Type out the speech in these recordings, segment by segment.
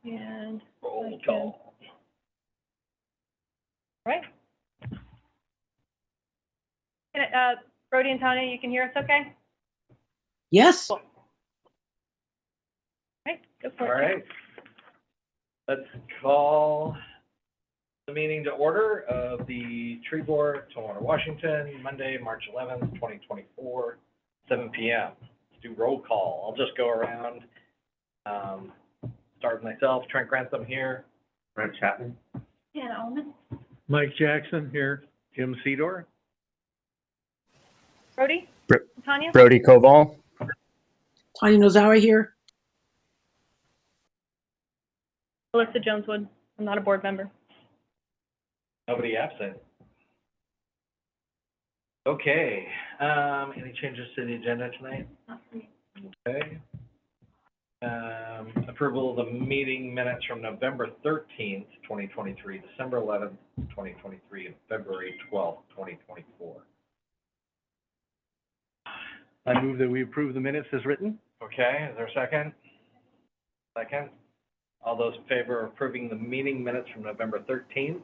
And Roll call. right. Brody and Tanya, you can hear us okay? Yes. Cool. Right, go for All it. right. Let's call the meeting to order of the Tree Board, Tumwater, Washington, Monday, March 11th, 2024, 7 p.m. Let's do roll call. I'll just go around. Start with myself, Trent Grantham here. Brent Chapman. Yeah, Almond. Mike Jackson here, Jim Sedor. Brody? Tanya? Brody Koval. Tanya Nozawa here. Alyssa Joneswood. I'm not a board member. Nobody absent. Okay. Any changes to the agenda tonight? Not for me. Okay. Approval of the meeting minutes from November 13th, 2023, December 11th, 2023, and February 12th, 2024. I move that we approve the minutes as written. Okay, is there a second? Second. All those in favor of approving the meeting minutes from November 13th,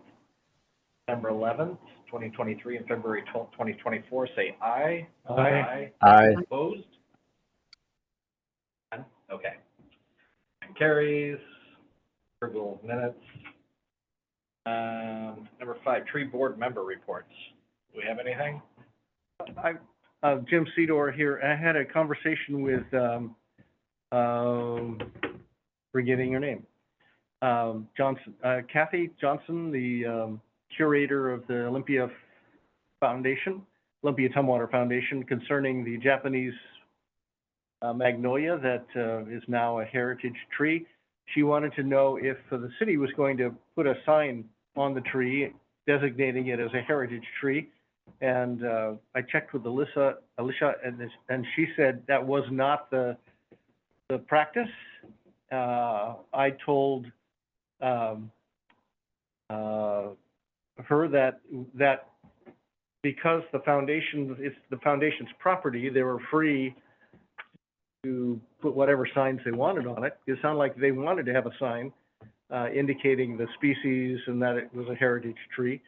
December 11th, 2023, and February 12th, 2024, say aye. Aye. Aye. Opposed? None? Okay. Carries. Approval of minutes. Number 5, tree board member reports. Do we have anything? Jim Sedor here. I had a conversation with, forgetting her name, Johnson, Kathy Johnson, the curator of the Olympia Foundation, Olympia Tumwater Foundation, concerning the Japanese magnolia that is now a heritage tree. She wanted to know if the city was going to put a sign on the tree designating it as a heritage tree. And I checked with Alicia, and she said that was not the practice. I told her that because the foundation, it's the foundation's property, they were free to put whatever signs they wanted on it. It sounded like they wanted to have a sign indicating the species and that it was a heritage tree.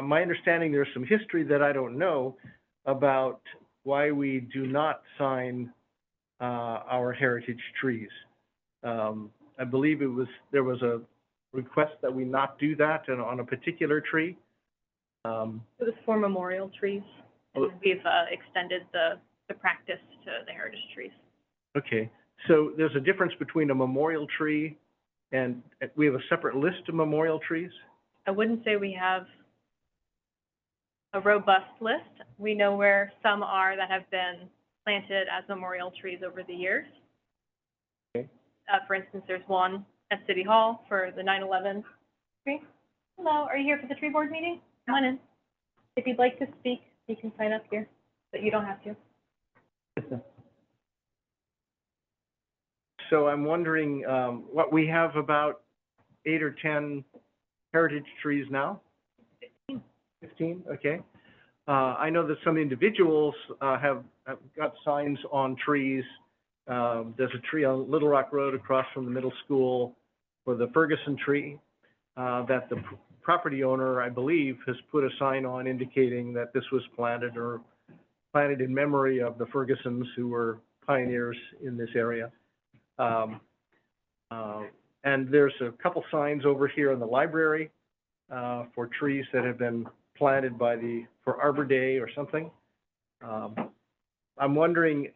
My understanding, there's some history that I don't know about why we do not sign our heritage trees. I believe there was a request that we not do that on a particular tree. It was for memorial trees, and we've extended the practice to the heritage trees. Okay, so there's a difference between a memorial tree and we have a separate list of memorial trees? I wouldn't say we have a robust list. We know where some are that have been planted as memorial trees over the years. Okay. For instance, there's one at City Hall for the 9/11 tree. Hello, are you here for the tree board meeting? Come on in. If you'd like to speak, you can sign up here, but you don't have to. So I'm wondering, what we have about 8 or 10 heritage trees now? 15, okay. I know that some individuals have got signs on trees. There's a tree on Little Rock Road across from the middle school for the Ferguson tree that the property owner, I believe, has put a sign on indicating that this was planted in memory of the Fergusons, who were pioneers in this area. And there's a couple signs over here in the library for trees that have been planted for Arbor Day or something. I'm wondering,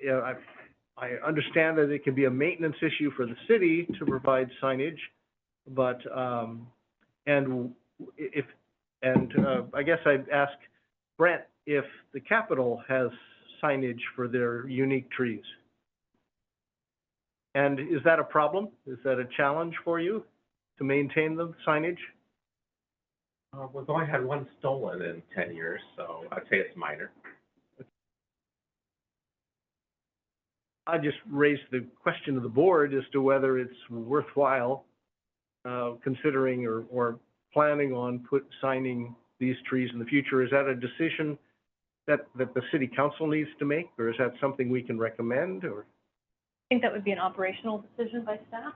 I understand that it can be a maintenance issue for the city to provide signage, but I guess I'd ask Brent if the Capitol has signage for their unique trees. And is that a problem? Is that a challenge for you to maintain the signage? We've only had one stolen in 10 years, so I'd say it's minor. I just raised the question to the board as to whether it's worthwhile considering or planning on signing these trees in the future. Is that a decision that the city council needs to make, or is that something we can recommend? Or think that would be an operational decision by staff.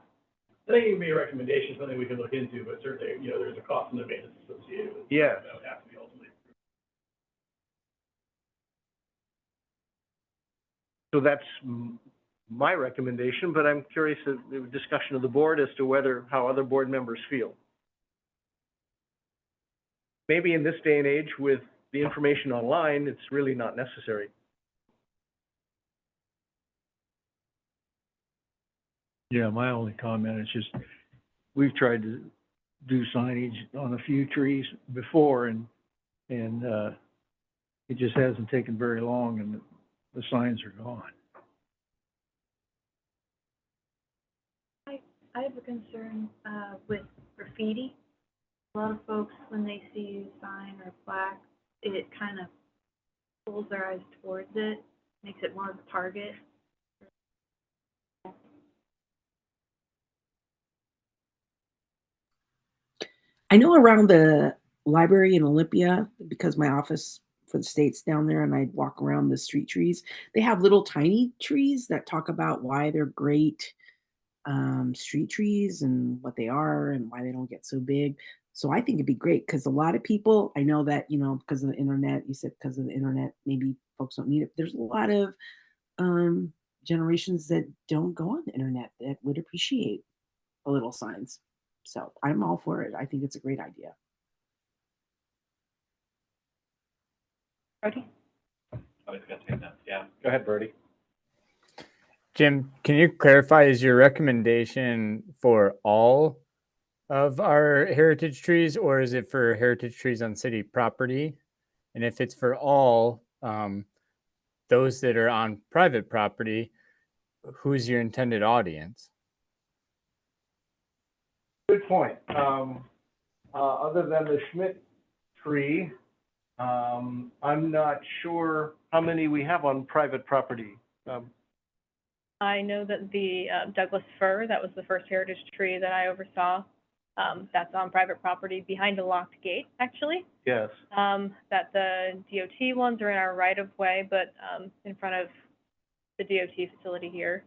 I think it would be a recommendation, something we could look into, but certainly, you know, there's a cost and a maintenance associated with it. Yes. That would have to be ultimately. So that's my recommendation, but I'm curious of the discussion of the board as to how other board members feel. Maybe in this day and age with the information online, it's really not necessary. Yeah, my only comment is just, we've tried to do signage on a few trees before and it just hasn't taken very long and the signs are gone. I have a concern with graffiti. A lot of folks, when they see a sign or a plaque, it kind of pulls their eyes towards it, makes it more of a target. I know around the library in Olympia, because my office for the state's down there and I walk around the street trees, they have little tiny trees that talk about why they're great street trees and what they are and why they don't get so big. So I think it'd be great because a lot of people, I know that, you know, because of the internet, you said because of the internet, maybe folks don't need it. There's a lot of generations that don't go on the internet that would appreciate the little signs. So I'm all for it. I think it's a great idea. Brody? Always got to take that, yeah. Go ahead, Bertie. Jim, can you clarify, is your recommendation for all of our heritage trees or is it for heritage trees on city property? And if it's for all, those that are on private property, who's your intended audience? Good point. Other than the Schmidt tree, I'm not sure how many we have on private property. I know that the Douglas fir, that was the first heritage tree that I oversaw. That's on private property behind a locked gate, actually. Yes. That the DOT ones are in our right of way, but in front of the DOT facility here.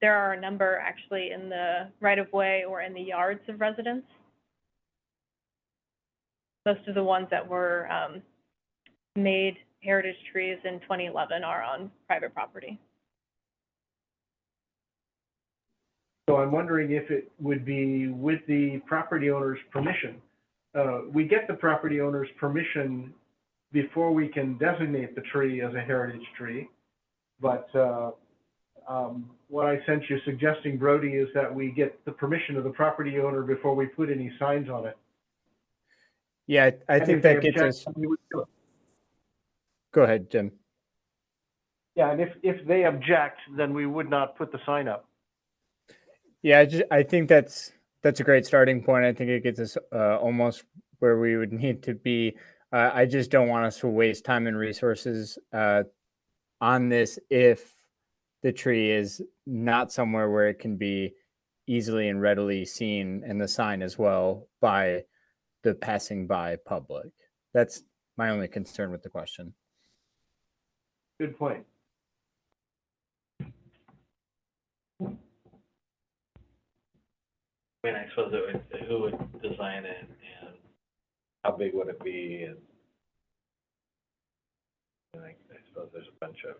There are a number actually in the right of way or in the yards of residents. Most of the ones that were made heritage trees in 2011 are on private property. So I'm wondering if it would be with the property owner's permission. We get the property owner's permission before we can designate the tree as a heritage tree. But what I sense you suggesting, Brody, is that we get the permission of the property owner before we put any signs on it. Yeah, I And think if they that gets object, us. we would do it. Go ahead, Jim. Yeah, and if they object, then we would not put the sign up. Yeah, I think that's a great starting point. I think it gets us almost where we would need to be. I just don't want us to waste time and resources on this if the tree is not somewhere where it can be easily and readily seen, and the sign as well, by the passing by public. That's my only concern with the question. Good point. I mean, I suppose it would, who would design it and how big would it be? And I suppose there's a bunch of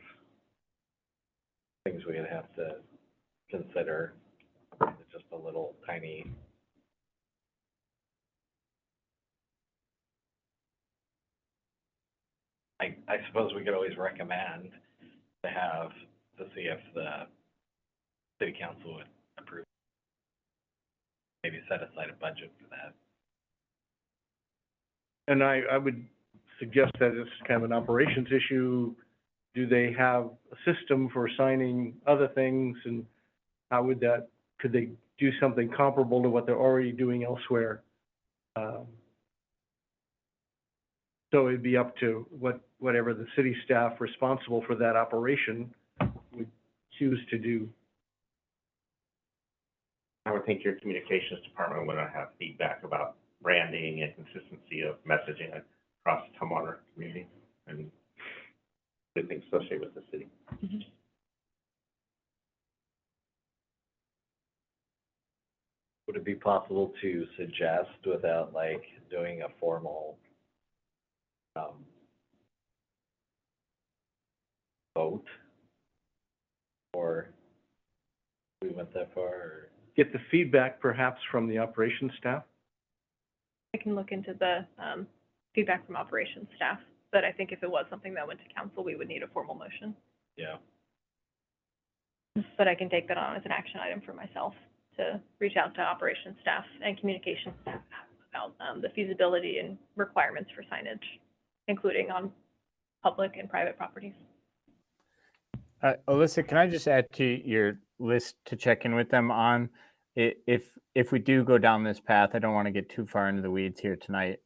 things we'd have to consider. It's just a little tiny. I suppose we could always recommend to see if the city council would approve. Maybe set aside a budget for that. And I would suggest that it's kind of an operations issue. Do they have a system for signing other things, and how would could they do something comparable to what they're already doing elsewhere? So it'd be up to whatever the city staff responsible for that operation would choose to do. I would think your communications department would have feedback about branding and consistency of messaging across the Tumwater community and good things associated with the city. would it be possible to suggest without like doing a formal, vote? Or we went that far, or? Get the feedback perhaps from the operations staff? I can look into the feedback from operations staff, but I think if it was something that went to council, we would need a formal motion. Yeah. But I can take that on as an action item for myself to reach out to operations staff and communications staff about the feasibility and requirements for signage, including on public and private properties. Alyssa, can I just add to your list to check in with them on if we do go down this path? I don't want to get too far into the weeds here tonight,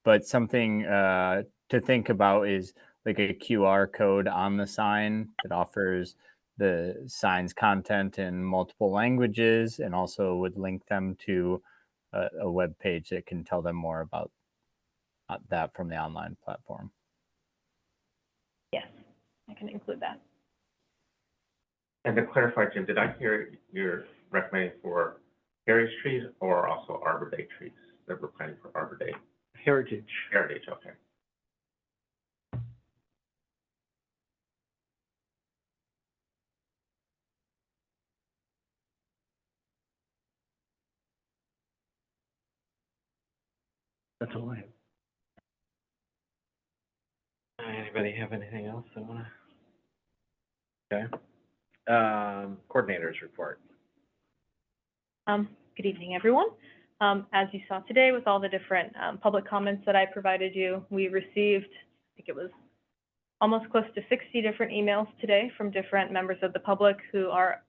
but something to think about is like a QR code on the sign that offers the sign's content in multiple languages and also would link them to a web page that can tell them more about that from the online platform. Yes, I can include that. And to clarify, Jim, did I hear you're recommending for heritage trees or also Arbor Day trees that we're planning for Arbor Day? Heritage. Heritage, okay. That's all I have. Anybody have anything else they wanna? Okay. Coordinators report. Good evening, everyone. As you saw today with all the different public comments that I provided you, we received, I think it was almost close to 60 different emails today from different members of the public who are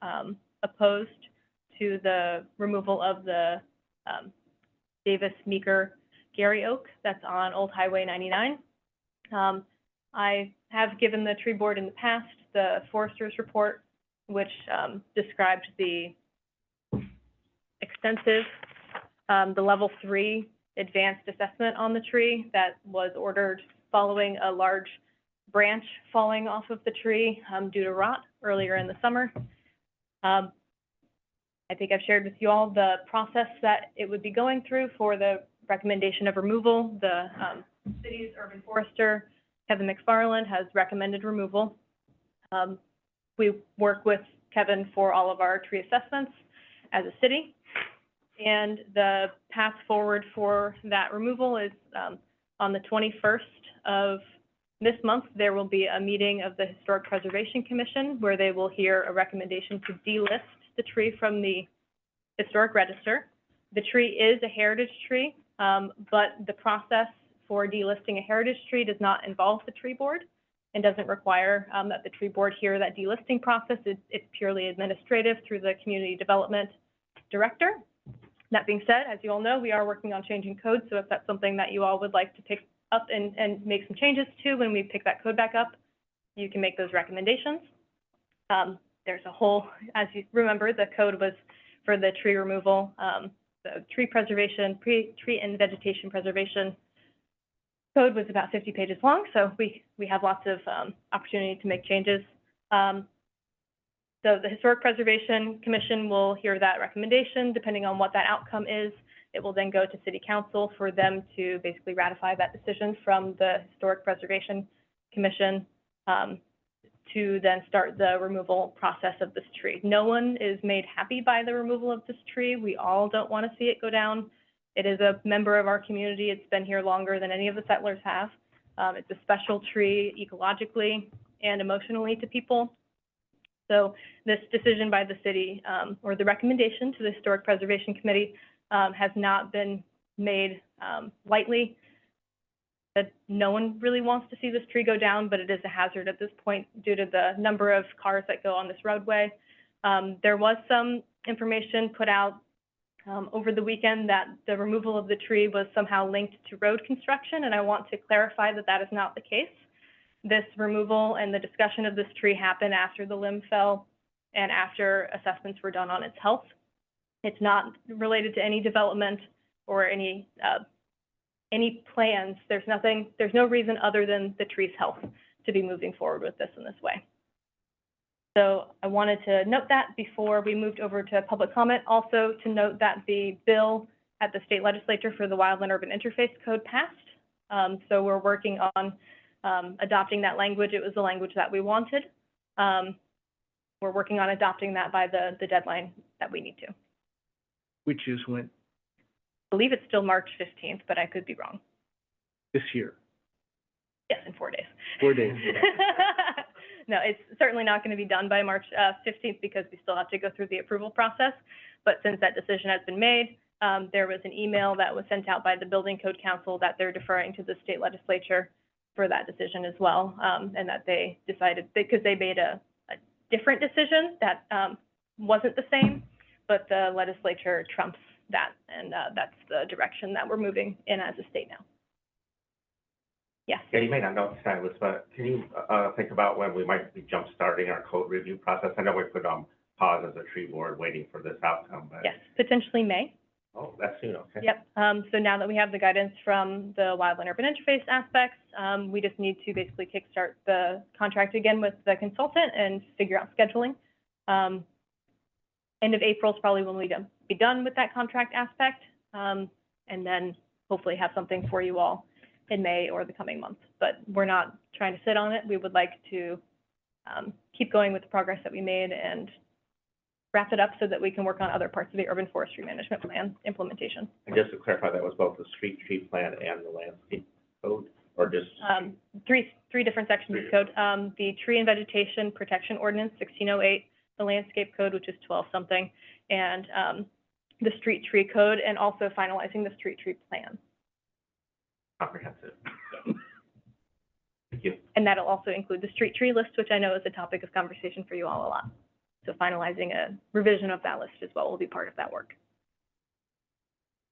opposed to the removal of the Davis Meeker Gary Oak that's on Old Highway 99. I have given the tree board in the past the forester's report, which described the extensive, the level 3 advanced assessment on the tree that was ordered following a large branch falling off of the tree due to rot earlier in the summer. I think I've shared with you all the process that it would be going through for the recommendation of removal. The city's urban forester, Kevin McFarland, has recommended removal. We work with Kevin for all of our tree assessments as a city. And the path forward for that removal is on the 21st of this month, there will be a meeting of the Historic Preservation Commission where they will hear a recommendation to delist the tree from the Historic Register. The tree is a heritage tree, but the process for delisting a heritage tree does not involve the tree board and doesn't require that the tree board hear that delisting process. It's purely administrative through the community development director. That being said, as you all know, we are working on changing code. So if that's something that you all would like to pick up and make some changes to when we pick that code back up, you can make those recommendations. There's a whole, as you remember, the code was for the tree removal, the tree preservation, tree and vegetation preservation code was about 50 pages long. So we have lots of opportunity to make changes. So the Historic Preservation Commission will hear that recommendation. Depending on what that outcome is, it will then go to City Council for them to basically ratify that decision from the Historic Preservation Commission to then start the removal process of this tree. No one is made happy by the removal of this tree. We all don't want to see it go down. It is a member of our community. It's been here longer than any of the settlers have. It's a special tree ecologically and emotionally to people. So this decision by the city, or the recommendation to the Historic Preservation Committee, has not been made lightly. That no one really wants to see this tree go down, but it is a hazard at this point due to the number of cars that go on this roadway. There was some information put out over the weekend that the removal of the tree was somehow linked to road construction, and I want to clarify that that is not the case. This removal and the discussion of this tree happened after the limb fell and after assessments were done on its health. It's not related to any development or any plans. There's no reason other than the tree's health to be moving forward with this in this way. So I wanted to note that before we moved over to public comment. Also to note that the bill at the state legislature for the Wildland Urban Interface Code passed. So we're working on adopting that language. It was the language that we wanted. We're working on adopting that by the deadline that we need to. Which is when, I believe it's still March 15th, but I could be wrong. this year, Yes, in 4 days. 4 days. No, it's certainly not going to be done by March 15th because we still have to go through the approval process. But since that decision has been made, there was an email that was sent out by the Building Code Council that they're deferring to the state legislature for that decision as well, and that they decided, because they made a different decision that wasn't the same, but the legislature trumps that, and that's the direction that we're moving in as a state now. Yes. Yeah, you may not know this, Alice, but can you think about when we might be jump-starting our code review process? I know we put on pause as a tree board waiting for this outcome, but. Yes, potentially May. Oh, that's soon, okay. Yep. So now that we have the guidance from the Wildland Urban Interface aspects, we just need to basically kickstart the contract again with the consultant and figure out scheduling. End of April is probably when we be done with that contract aspect, and then hopefully have something for you all in May or the coming months. But we're not trying to sit on it. We would like to keep going with the progress that we made and wrap it up so that we can work on other parts of the urban forestry management plan implementation. And just to clarify, that was both the street tree plan and the landscape code, or just? Three different sections of code. The tree and vegetation protection ordinance, 1608, the landscape code, which is 12-something, and the street tree code, and also finalizing the street tree plan. Comprehensive. Thank you. And that'll also include the street tree list, which I know is a topic of conversation for you all a lot. So finalizing a revision of that list as well will be part of that work.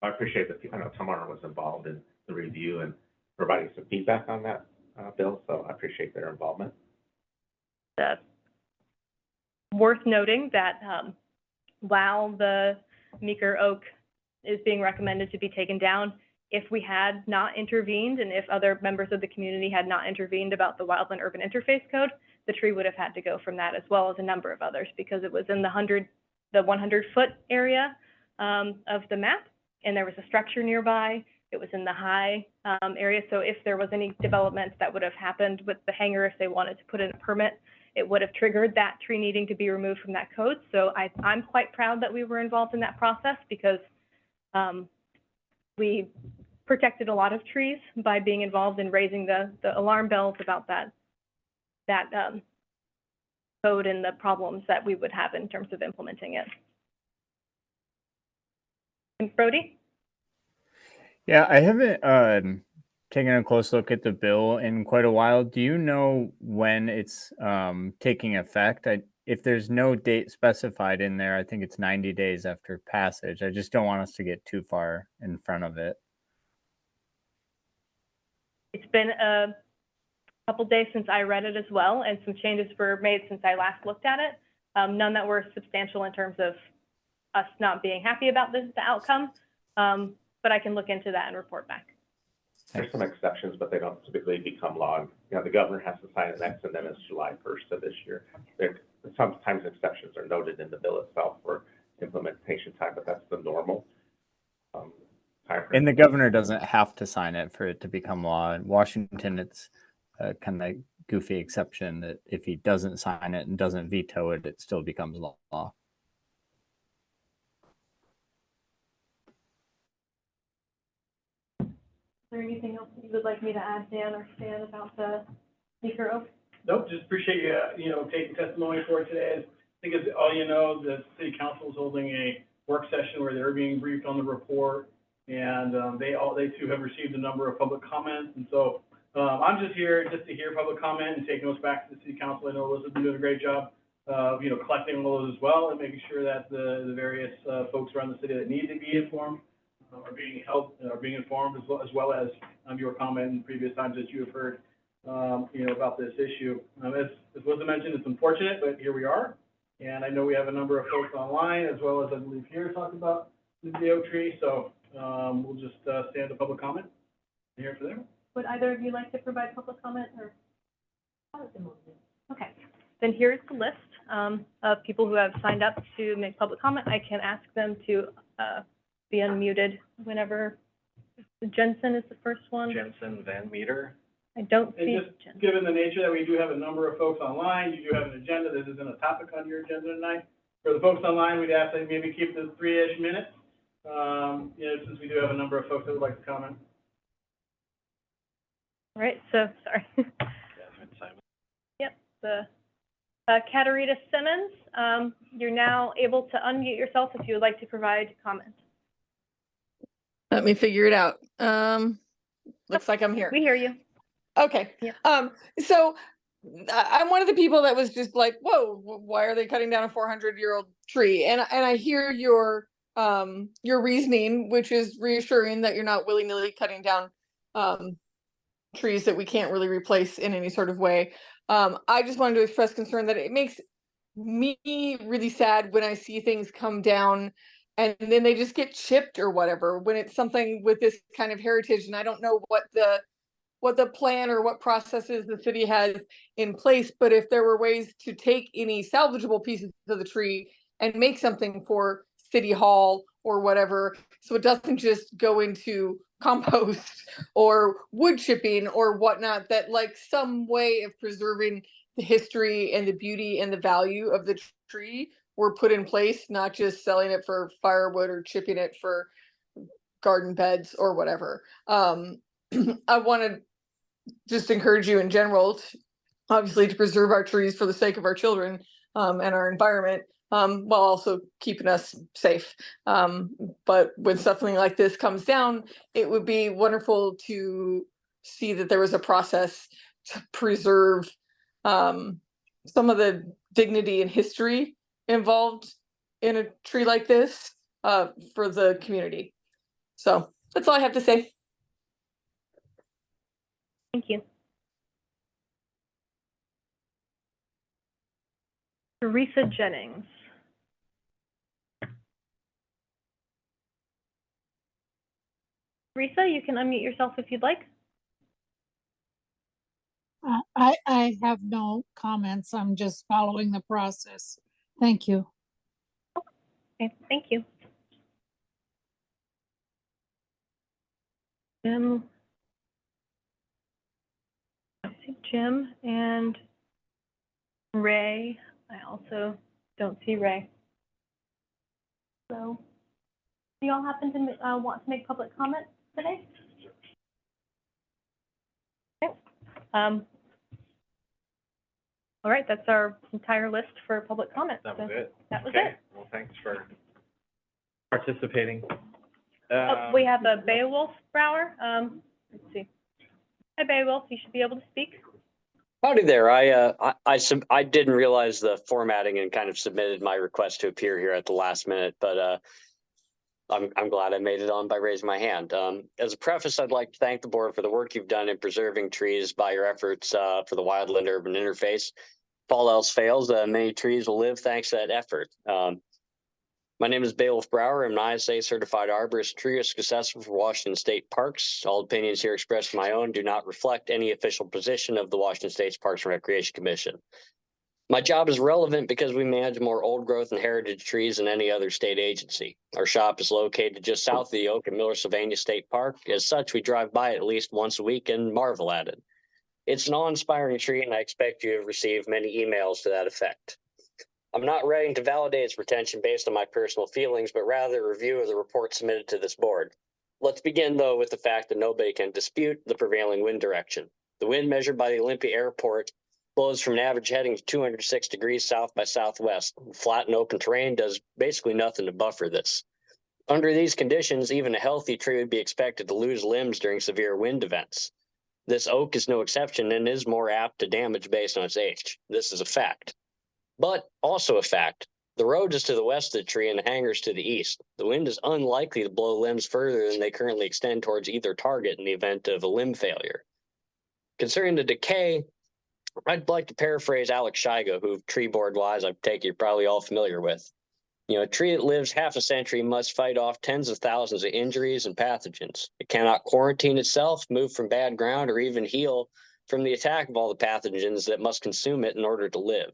I appreciate that, I know Tamara was involved in the review and providing some feedback on that bill, so I appreciate their involvement. Worth noting that while the Meeker Oak is being recommended to be taken down, if we had not intervened and if other members of the community had not intervened about the Wildland Urban Interface Code, the tree would have had to go from that, as well as a number of others, because it was in the 100-foot area of the map, and there was a structure nearby. It was in the high area, so if there was any development that would have happened with the hangar, if they wanted to put in a permit, it would have triggered that tree needing to be removed from that code. So I'm quite proud that we were involved in that process, because we protected a lot of trees by being involved in raising the alarm bells about that code and the problems that we would have in terms of implementing it. And Brody? Yeah, I haven't taken a close look at the bill in quite a while. Do you know when it's taking effect? If there's no date specified in there, I think it's 90 days after passage. I just don't want us to get too far in front of it. It's been a couple days since I read it as well, and some changes were made since I last looked at it. None that were substantial in terms of us not being happy about the outcome, but I can look into that and report back. There's some exceptions, but they don't typically become law. You know, the governor has to sign it next, and then it's July 1st of this year. Sometimes exceptions are noted in the bill itself for implementation time, but that's the normal time frame. And the governor doesn't have to sign it for it to become law. In Washington, it's a kind of goofy exception that if he doesn't sign it and doesn't veto it, it still becomes law. Is there anything else that you would like me to add, Dan or Stan, about the Meeker Oak? Nope, just appreciate you, taking testimony for it today. I think as all you know, the city council is holding a work session where they're being briefed on the report, and they too have received a number of public comments. And so I'm just here to hear public comment and take notes back to the city council. I know Elizabeth's been doing a great job of, collecting all those as well and making sure that the various folks around the city that need to be informed are being helped, are being informed, as well as your comment in previous times that you have heard, about this issue. As Elizabeth mentioned, it's unfortunate, but here we are. And I know we have a number of folks online, as well as I believe here, talking about the oak tree. So we'll just stand to public comment here for them. Would either of you like to provide public comment, or? Okay, then here's the list. of people who have signed up to make public comment. I can ask them to be unmuted whenever. Jensen is the first one. Jensen Van Meter. I don't And see just Jensen. given the nature that we do have a number of folks online, you do have an agenda, this isn't a topic on your agenda tonight. For the folks online, we'd ask that maybe keep this 3-ish minutes, since we do have a number of folks that would like to comment. All right, so, sorry. Yep, the Katarina Simmons, you're now able to unmute yourself if you would like to provide comment. Let me figure it out. Looks like I'm here. We hear you. Okay. Yeah. So I'm one of the people that was just like, whoa, why are they cutting down a 400-year-old tree? And I hear your reasoning, which is reassuring that you're not willy-nilly cutting down trees that we can't really replace in any sort of way. I just wanted to express concern that it makes me really sad when I see things come down and then they just get chipped or whatever, when it's something with this kind of heritage. And I don't know what the plan or what processes the city has in place, but if there were ways to take any salvageable pieces of the tree and make something for City Hall or whatever, so it doesn't just go into compost or wood chipping or whatnot, that like some way of preserving the history and the beauty and the value of the tree were put in place, not just selling it for firewood or chipping it for garden beds or whatever. I want to just encourage you in general, obviously, to preserve our trees for the sake of our children and our environment, while also keeping us safe. But when something like this comes down, it would be wonderful to see that there was a process to preserve some of the dignity and history involved in a tree like this for the community. So that's all I have to say. Thank you. Teresa Jennings. Teresa, you can unmute yourself if you'd like. I have no comments. I'm just following the process. Thank you. Okay, thank you. Jim. I see Jim and Ray. I also don't see Ray. So, do y'all happen to want to make public comment today? Okay. All right, that's our entire list for public comment. That was it. That was Okay. it. Well, thanks for participating. We have a Beowulf Brower. Let's see. Hi, Beowulf. You should be able to speak. Howdy there. I didn't realize the formatting and kind of submitted my request to appear here at the last minute, but I'm glad I made it on by raising my hand. As a preface, I'd like to thank the board for the work you've done in preserving trees by your efforts for the wildland-urban interface. If all else fails, many trees will live thanks to that effort. My name is Beowulf Brower. I'm an ISA certified arborist tree risk assessor for Washington State Parks. All opinions here expressed from my own do not reflect any official position of the Washington State Parks and Recreation Commission. My job is relevant because we manage more old growth and heritage trees than any other state agency. Our shop is located just south of the Oak and Miller Sylvania State Park. As such, we drive by it at least once a week and marvel at it. It's an awe-inspiring tree, and I expect you have received many emails to that effect. I'm not ready to validate its retention based on my personal feelings, but rather a review of the report submitted to this board. Let's begin, though, with the fact that nobody can dispute the prevailing wind direction. The wind measured by the Olympia Airport blows from an average heading to 206 degrees south by southwest. Flat and open terrain does basically nothing to buffer this. Under these conditions, even a healthy tree would be expected to lose limbs during severe wind events. This oak is no exception and is more apt to damage based on its age. This is a fact. But also a fact, the road is to the west of the tree and the hangers to the east. The wind is unlikely to blow limbs further than they currently extend towards either target in the event of a limb failure. Concerning the decay, I'd like to paraphrase Alex Shigo, who tree board wise I take you're probably all familiar with. You know, a tree that lives half a century must fight off tens of thousands of injuries and pathogens. It cannot quarantine itself, move from bad ground, or even heal from the attack of all the pathogens that must consume it in order to live.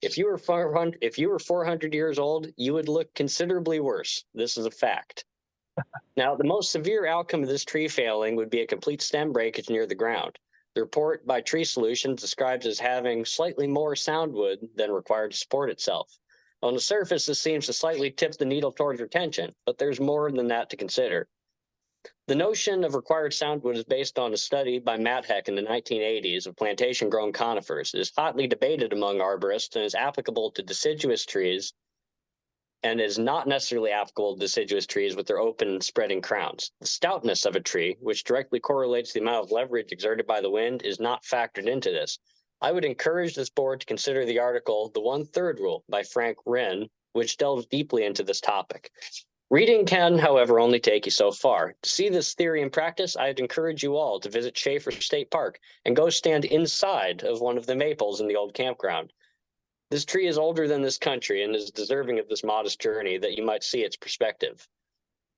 If you were 400 years old, you would look considerably worse. This is a fact. Now, the most severe outcome of this tree failing would be a complete stem breakage near the ground. The report by Tree Solutions describes as having slightly more soundwood than required to support itself. On the surface, this seems to slightly tip the needle towards retention, but there's more than that to consider. The notion of required soundwood is based on a study by Matt Heck in the 1980s of plantation-grown conifers. It is hotly debated among arborists and is applicable to deciduous trees and is not necessarily applicable to deciduous trees with their open, spreading crowns. The stoutness of a tree, which directly correlates the amount of leverage exerted by the wind, is not factored into this. I would encourage this board to consider the article, The 1/3 Rule by Frank Wren, which delves deeply into this topic. Reading can, however, only take you so far. To see this theory in practice, I'd encourage you all to visit Schaefer State Park and go stand inside of one of the maples in the old campground. This tree is older than this country and is deserving of this modest journey that you might see its perspective.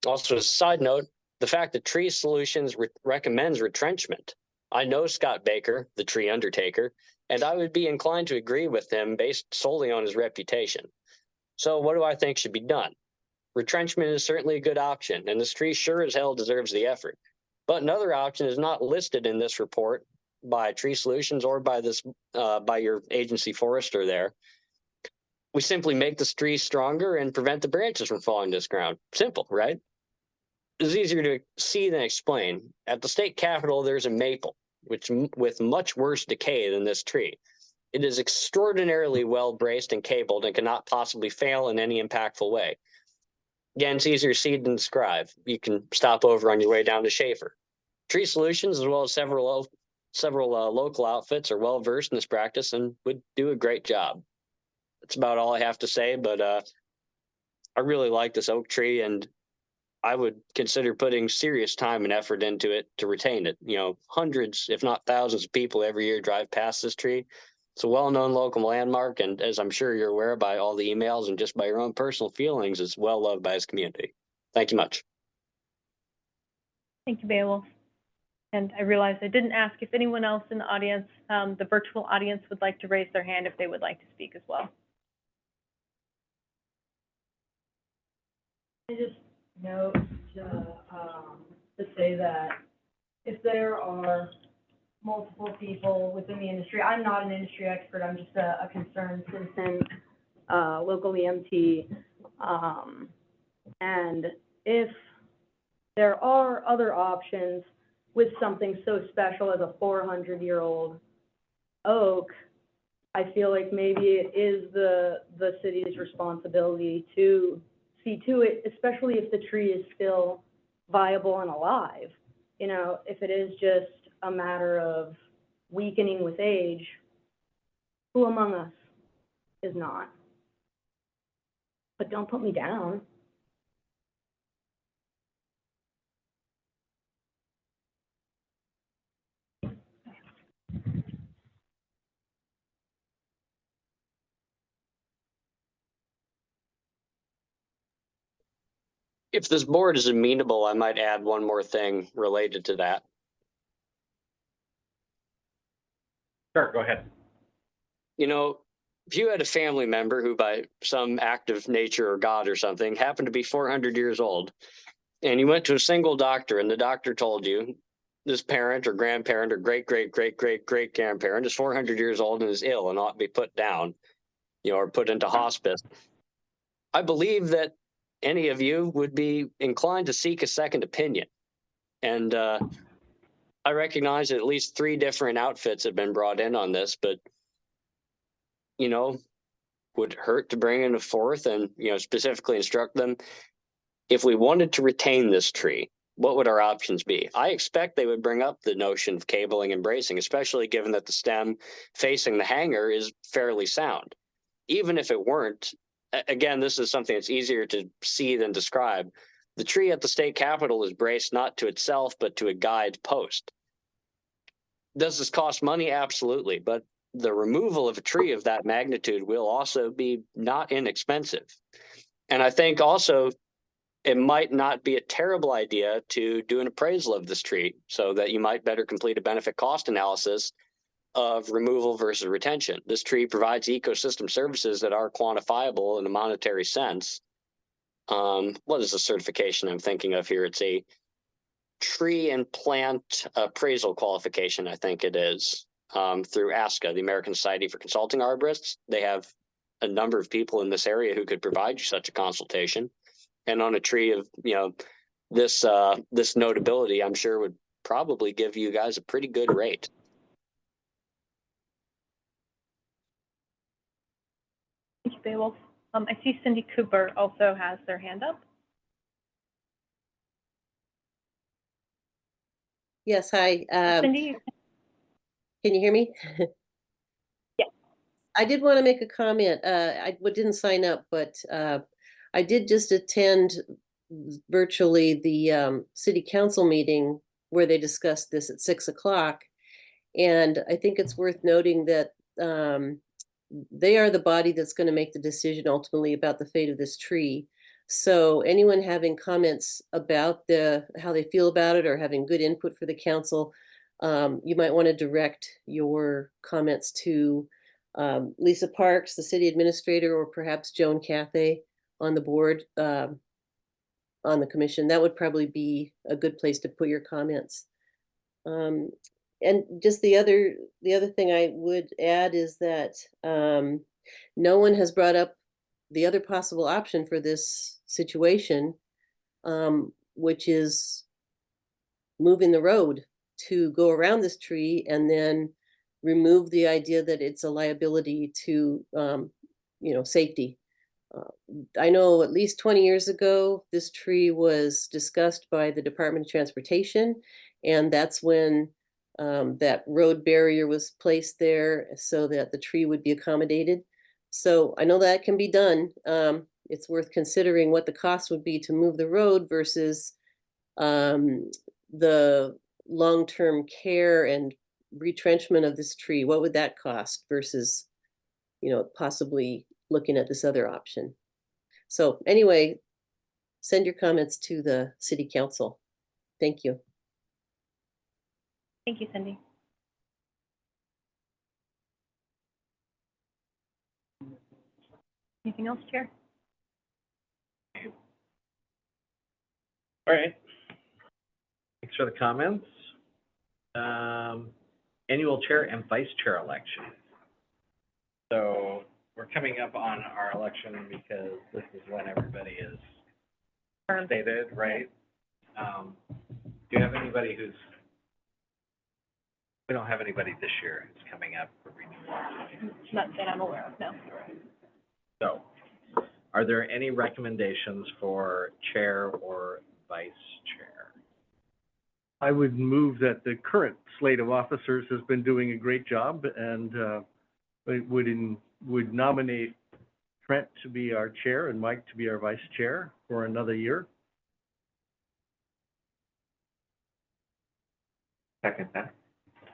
Also, as a side note, the fact that Tree Solutions recommends retrenchment. I know Scott Baker, the tree undertaker, and I would be inclined to agree with him based solely on his reputation. So what do I think should be done? Retrenchment is certainly a good option, and this tree sure as hell deserves the effort. But another option is not listed in this report by Tree Solutions or by your agency forester there. We simply make this tree stronger and prevent the branches from falling to this ground. Simple, right? It's easier to see than explain. At the state capitol, there's a maple, with much worse decay than this tree. It is extraordinarily well braced and cabled and cannot possibly fail in any impactful way. Again, it's easier to see than describe. You can stop over on your way down to Schaefer. Tree Solutions, as well as several local outfits, are well versed in this practice and would do a great job. That's about all I have to say, but I really like this oak tree, and I would consider putting serious time and effort into it to retain it. You know, hundreds, if not thousands of people every year drive past this tree. It's a well-known local landmark, and as I'm sure you're aware by all the emails and just by your own personal feelings, it's well loved by its community. Thank you much. Thank you, Beowulf. And I realized I didn't ask if anyone else in the audience, the virtual audience, would like to raise their hand if they would like to speak as well. I just note to say that if there are multiple people within the industry, I'm not an industry expert, I'm just a concerned citizen, local EMT, and if there are other options with something so special as a 400-year-old oak, I feel like maybe it is the city's responsibility to see to it, especially if the tree is still viable and alive. You know, if it is just a matter of weakening with age, who among us is not? But don't put me down. If this board is amenable, I might add one more thing related to that. Sure, go ahead. You know, if you had a family member who by some act of nature or God or something happened to be 400 years old, and you went to a single doctor and the doctor told you this parent or grandparent or great-great-great-great-great-grandparent is 400 years old and is ill and ought to be put down, you know, or put into hospice, I believe that any of you would be inclined to seek a second opinion. And I recognize that at least 3 different outfits have been brought in on this, but, you know, would it hurt to bring in a 4th and, you know, specifically instruct them? If we wanted to retain this tree, what would our options be? I expect they would bring up the notion of cabling and bracing, especially given that the stem facing the hanger is fairly sound. Even if it weren't, again, this is something that's easier to see than describe. The tree at the state capitol is braced not to itself, but to a guide post. Does this cost money? Absolutely. But the removal of a tree of that magnitude will also be not inexpensive. And I think also it might not be a terrible idea to do an appraisal of this tree so that you might better complete a benefit cost analysis of removal versus retention. This tree provides ecosystem services that are quantifiable in a monetary sense. What is the certification I'm thinking of here? It's a tree and plant appraisal qualification, I think it is, through ASCA, the American Society for Consulting Arborists. They have a number of people in this area who could provide you such a consultation. And on a tree of, this notability, I'm sure would probably give you guys a pretty good rate. Thank you, Beowulf. I see Cindy Cooper also has their hand up. Yes, hi. Cindy? Can you hear me? Yeah. I did want to make a comment. I didn't sign up, but I did just attend virtually the city council meeting where they discussed this at 6 o'clock. And I think it's worth noting that they are the body that's going to make the decision ultimately about the fate of this tree. So anyone having comments about how they feel about it or having good input for the council, you might want to direct your comments to Lisa Parks, the city administrator, or perhaps Joan Cathay on the board, on the commission. That would probably be a good place to put your comments. And just the other thing I would add is that no one has brought up the other possible option for this situation, which is moving the road to go around this tree and then remove the idea that it's a liability to, safety. I know at least 20 years ago, this tree was discussed by the Department of Transportation, and that's when that road barrier was placed there so that the tree would be accommodated. So I know that can be done. It's worth considering what the cost would be to move the road versus the long-term care and retrenchment of this tree. What would that cost versus, possibly looking at this other option? So anyway, send your comments to the city council. Thank you. Thank you, Cindy. Anything else, Chair? All right. Thanks for the comments. Annual chair and vice chair election. So we're coming up on our election because this is when everybody is stated, right? Do you have anybody we don't have anybody this year who's coming up for renewal? Not that I'm aware of, no. So, are there any recommendations for chair or vice chair? I would move that the current slate of officers has been doing a great job, and would nominate Trent to be our chair and Mike to be our vice chair for another year. Second that.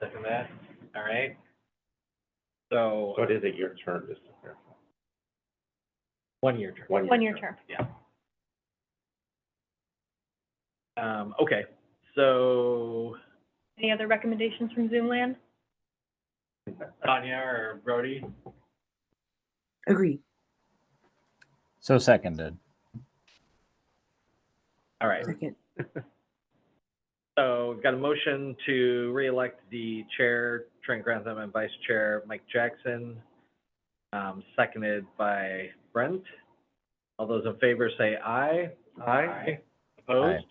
Second that, all right. So So it is a year term, just to clarify. 1 year term. 1 year term. Yeah. Okay, so Any other recommendations from Zoom land? Tanya or Brody? Agree. So seconded. All right. Second. So we've got a motion to reelect the chair, Trent Grantham, and vice chair, Mike Jackson, seconded by Brent. All those in favor say aye. Aye. Opposed?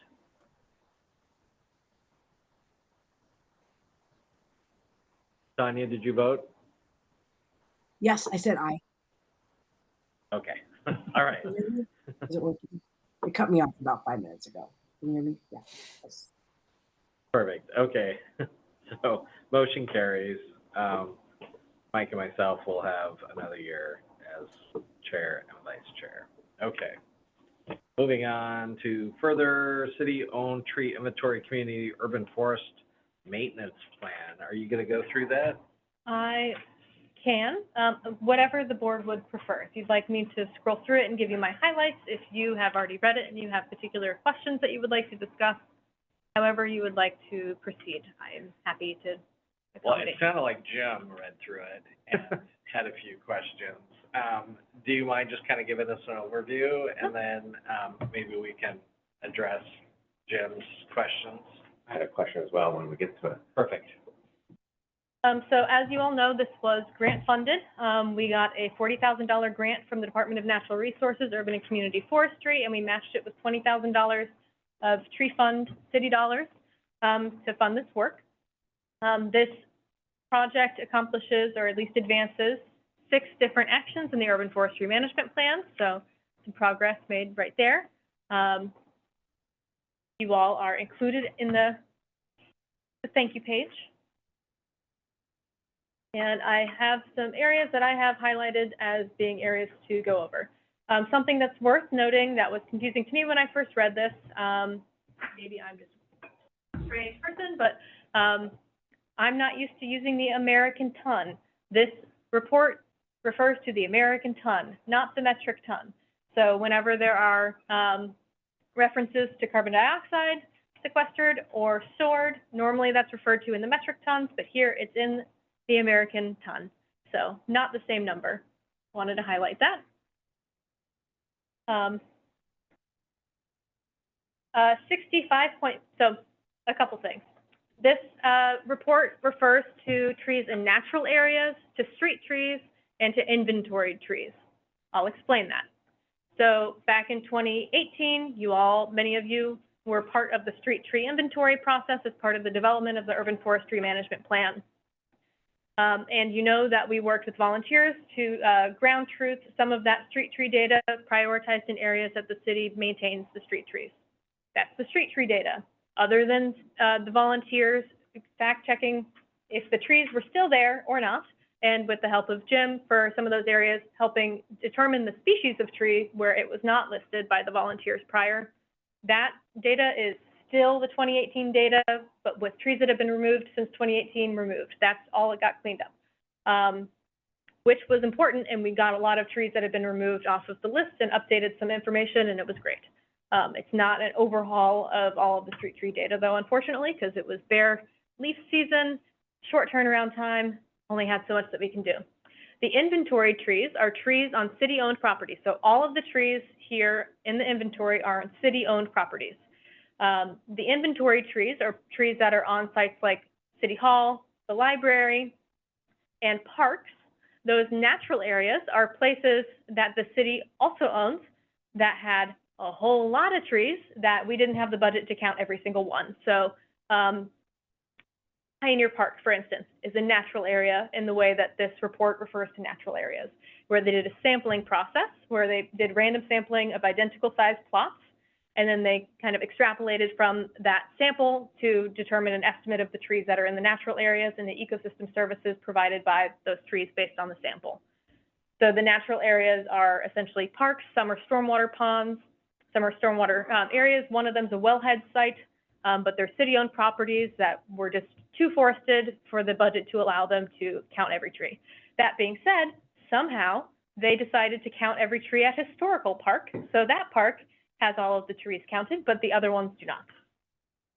Tanya, did you vote? Yes, I said aye. Okay, all right. Is it working? It cut me off about 5 minutes ago. Can you hear me? Yeah. Yes. Perfect, okay. So motion carries. Mike and myself will have another year as chair and vice chair. Okay. Moving on to further city-owned tree inventory community urban forest maintenance plan. Are you gonna go through that? I can, whatever the board would prefer. If you'd like me to scroll through it and give you my highlights, if you have already read it and you have particular questions that you would like to discuss, however you would like to proceed, I am happy to Well, it accommodate. sounded like Jim read through it and had a few questions. Do you mind just kind of giving us an overview, and then maybe we can address Jim's questions? I had a question as well when we get to it. Perfect. So as you all know, this was grant funded. We got a $40,000 grant from the Department of Natural Resources, Urban and Community Forestry, and we matched it with $20,000 of tree fund city dollars to fund this work. This project accomplishes, or at least advances, 6 different actions in the Urban Forestry Management Plan, so some progress made right there. You all are included in the thank you page. And I have some areas that I have highlighted as being areas to go over. Something that's worth noting that was confusing to me when I first read this, maybe I'm just a strange person, but I'm not used to using the American ton. This report refers to the American ton, not the metric ton. So whenever there are references to carbon dioxide sequestered or stored, normally that's referred to in the metric tons, but here it's in the American ton. So not the same number. Wanted to highlight that. 65 point, so a couple things. This report refers to trees in natural areas, to street trees, and to inventoried trees. I'll explain that. So back in 2018, many of you were part of the street tree inventory process as part of the development of the Urban Forestry Management Plan. And you know that we worked with volunteers to ground truth some of that street tree data prioritized in areas that the city maintains the street trees. That's the street tree data. Other than the volunteers fact checking if the trees were still there or not, and with the help of Jim for some of those areas, helping determine the species of tree where it was not listed by the volunteers prior. That data is still the 2018 data, but with trees that have been removed since 2018 removed. That's all it got cleaned up, which was important, and we got a lot of trees that had been removed off of the list and updated some information, and it was great. It's not an overhaul of all of the street tree data, though, unfortunately, because it was bare leaf season, short turnaround time, only had so much that we can do. The inventory trees are trees on city-owned property. So all of the trees here in the inventory are on city-owned properties. The inventory trees are trees that are on sites like City Hall, the library, and parks. Those natural areas are places that the city also owns that had a whole lot of trees that we didn't have the budget to count every single one. So Pioneer Park, for instance, is a natural area in the way that this report refers to natural areas, where they did a sampling process, where they did random sampling of identical sized plots, and then they kind of extrapolated from that sample to determine an estimate of the trees that are in the natural areas and the ecosystem services provided by those trees based on the sample. So the natural areas are essentially parks, some are stormwater ponds, some are stormwater areas. One of them is a wellhead site, but they're city-owned properties that were just too forested for the budget to allow them to count every tree. That being said, somehow they decided to count every tree at Historical Park. So that park has all of the trees counted, but the other ones do not.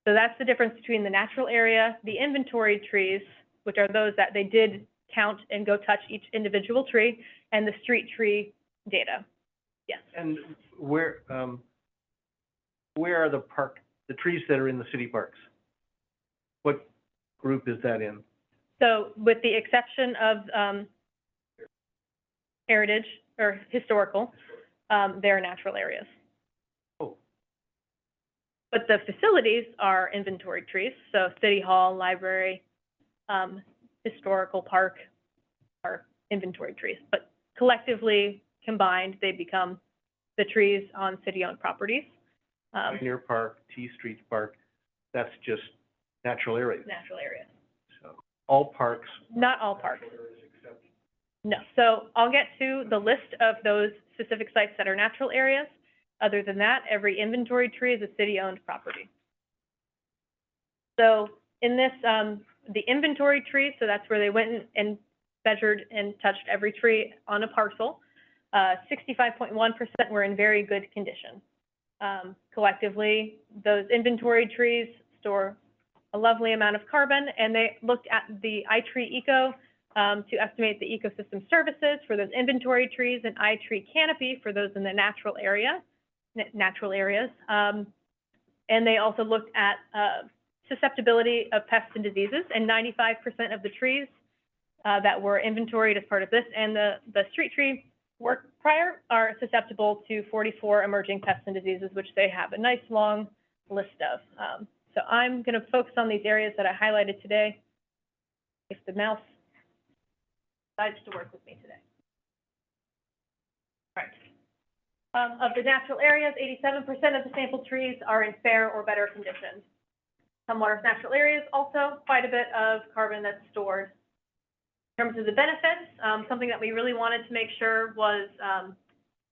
So that's the difference between the natural area, the inventory trees, which are those that they did count and go touch each individual tree, and the street tree data. Yes. And where are the trees that are in the city parks? What group is that in? So with the exception of heritage or historical, they're natural areas. Oh. But the facilities are inventory trees. So City Hall, library, historical park are inventory trees. But collectively combined, they become the trees on city-owned properties. Pioneer Park, T Street Park, that's just natural areas. Natural areas. So all parks. Not all parks. No. So I'll get to the list of those specific sites that are natural areas. Other than that, every inventory tree is a city-owned property. So in this, the inventory trees, so that's where they went and measured and touched every tree on a parcel. 65.1% were in very good condition. Collectively, those inventory trees store a lovely amount of carbon, and they looked at the iTree Eco to estimate the ecosystem services for those inventory trees and iTree Canopy for those in the natural areas. And they also looked at susceptibility of pests and diseases, and 95% of the trees that were inventoried as part of this and the street tree work prior are susceptible to 44 emerging pests and diseases, which they have a nice long list of. So I'm going to focus on these areas that I highlighted today, if the mouse decides to work with me today. All right. Of the natural areas, 87% of the sampled trees are in fair or better condition. Tumwater's natural areas also quite a bit of carbon that's stored. In terms of the benefits, something that we really wanted to make sure was